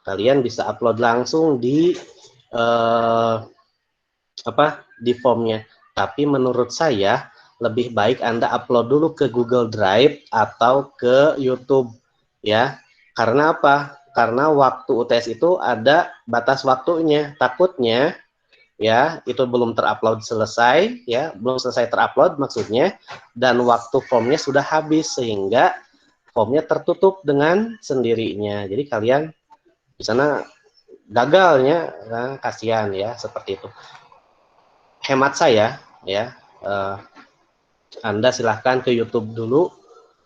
Kalian bisa upload langsung di di formnya. Tapi menurut saya lebih baik Anda upload dulu ke Google Drive atau ke YouTube ya. Karena apa? Karena waktu UTS itu ada batas waktunya. Takutnya ya itu belum terupload selesai ya, belum selesai terupload maksudnya, dan waktu formnya sudah habis sehingga formnya tertutup dengan sendirinya. Jadi kalian di sana gagalnya, nah, kasihan ya seperti itu. Hemat saya ya, Anda silahkan ke YouTube dulu,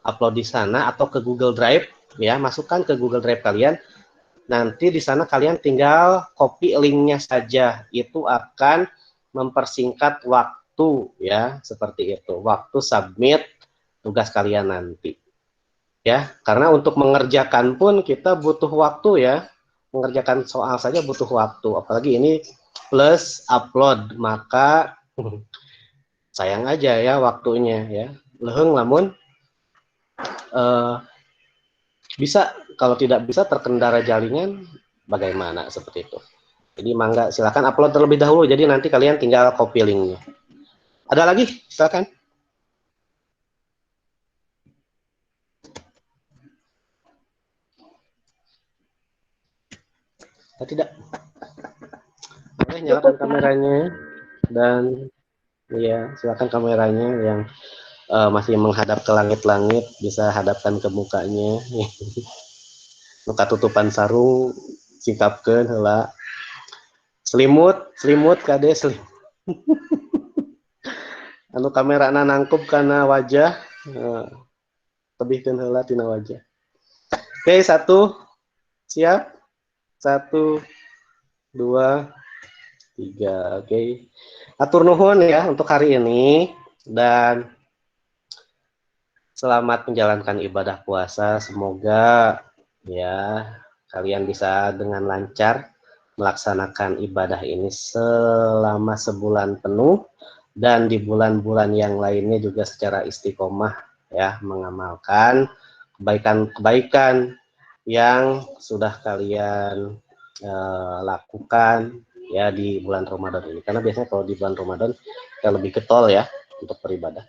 upload di sana atau ke Google Drive ya, masukkan ke Google Drive kalian. Nanti di sana kalian tinggal copy linknya saja, itu akan mempersingkat waktu ya, seperti itu. Waktu submit tugas kalian nanti. Ya, karena untuk mengerjakan pun kita butuh waktu ya. Mengerjakan soal saja butuh waktu, apalagi ini plus upload, maka sayang aja ya waktunya ya. Leheng lamun bisa, kalau tidak bisa terkendala jaringan bagaimana seperti itu. Jadi mangga silakan upload terlebih dahulu, jadi nanti kalian tinggal copy linknya. Ada lagi? Silakan. Tidak. Oke, nyalakan kameranya dan ya silakan kameranya yang masih menghadap ke langit-langit bisa hadapkan ke mukanya. Muka tutupan sarung sikapkeun heula. Selimut kade selimut. Anu kamerana nangkup karena wajah, lebihkeun heula tina wajah. Oke, satu, siap. 1, 2, 3. Oke. Atur nuhun ya untuk hari ini dan selamat menjalankan ibadah puasa. Semoga ya kalian bisa dengan lancar melaksanakan ibadah ini selama sebulan penuh dan di bulan-bulan yang lainnya juga secara istiqomah ya, mengamalkan kebaikan-kebaikan yang sudah kalian lakukan ya di bulan Ramadan ini. Karena biasanya kalau di bulan Ramadan kita lebih getol ya untuk beribadah,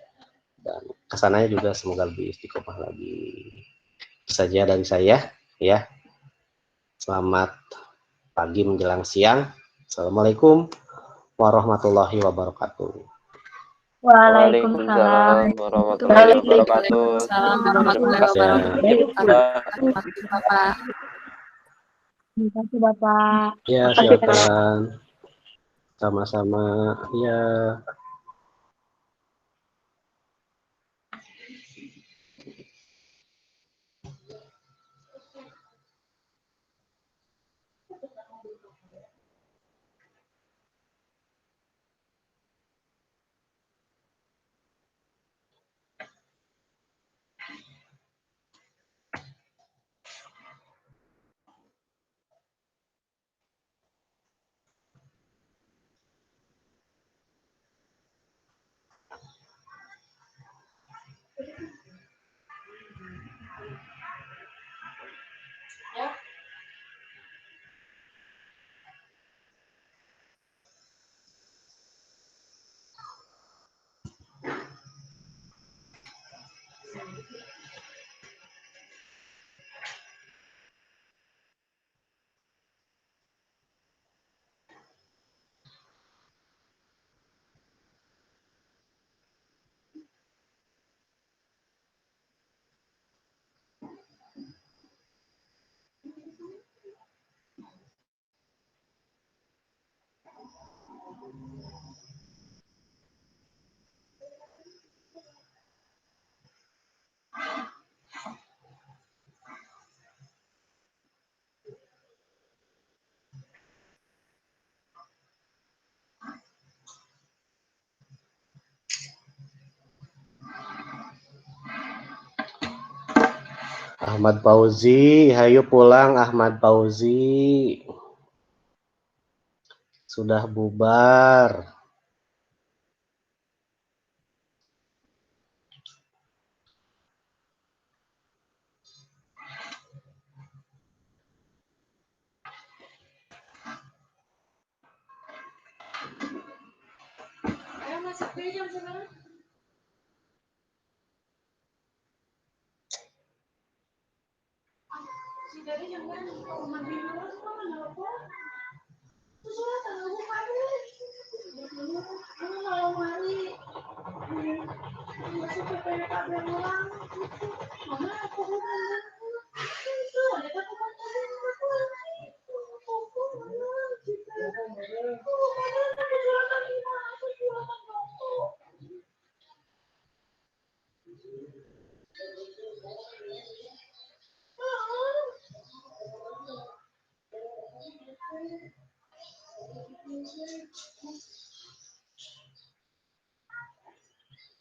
dan kesananya juga semoga lebih istiqomah lagi. Itu saja dari saya ya. Selamat pagi menjelang siang. Assalamualaikum warahmatullahi wabarakatuh. Waalaikumsalam. Waalaikumsalam warahmatullahi wabarakatuh. Terima kasih. Bapak. Terima kasih Bapak. Ya, silakan. Sama-sama. Ya. Ahmad Fauzi, hayu pulang Ahmad Fauzi. Sudah bubar.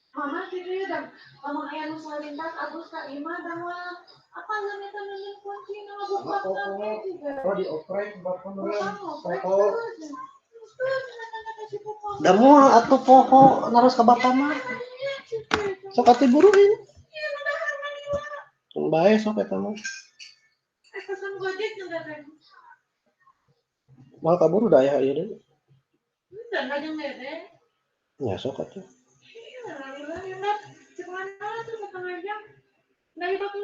Mama gitu dan ngomong ayah nu salintas agus ka imah dan apa namanya temenin kunci nama buka kafe juga. Oh dioprek bapak beneran. Poho. Da moal atuh poho naros ka bapak mah. Sok atuh buru ini. Bae sok eta mah. Pesan Gojek juga kan. Mal kaburu da aya ieu deui. Dan ngajeng dede. Ya sok atuh. Iya, lari-lari, cek mana tuh setengah jam. Dari bakal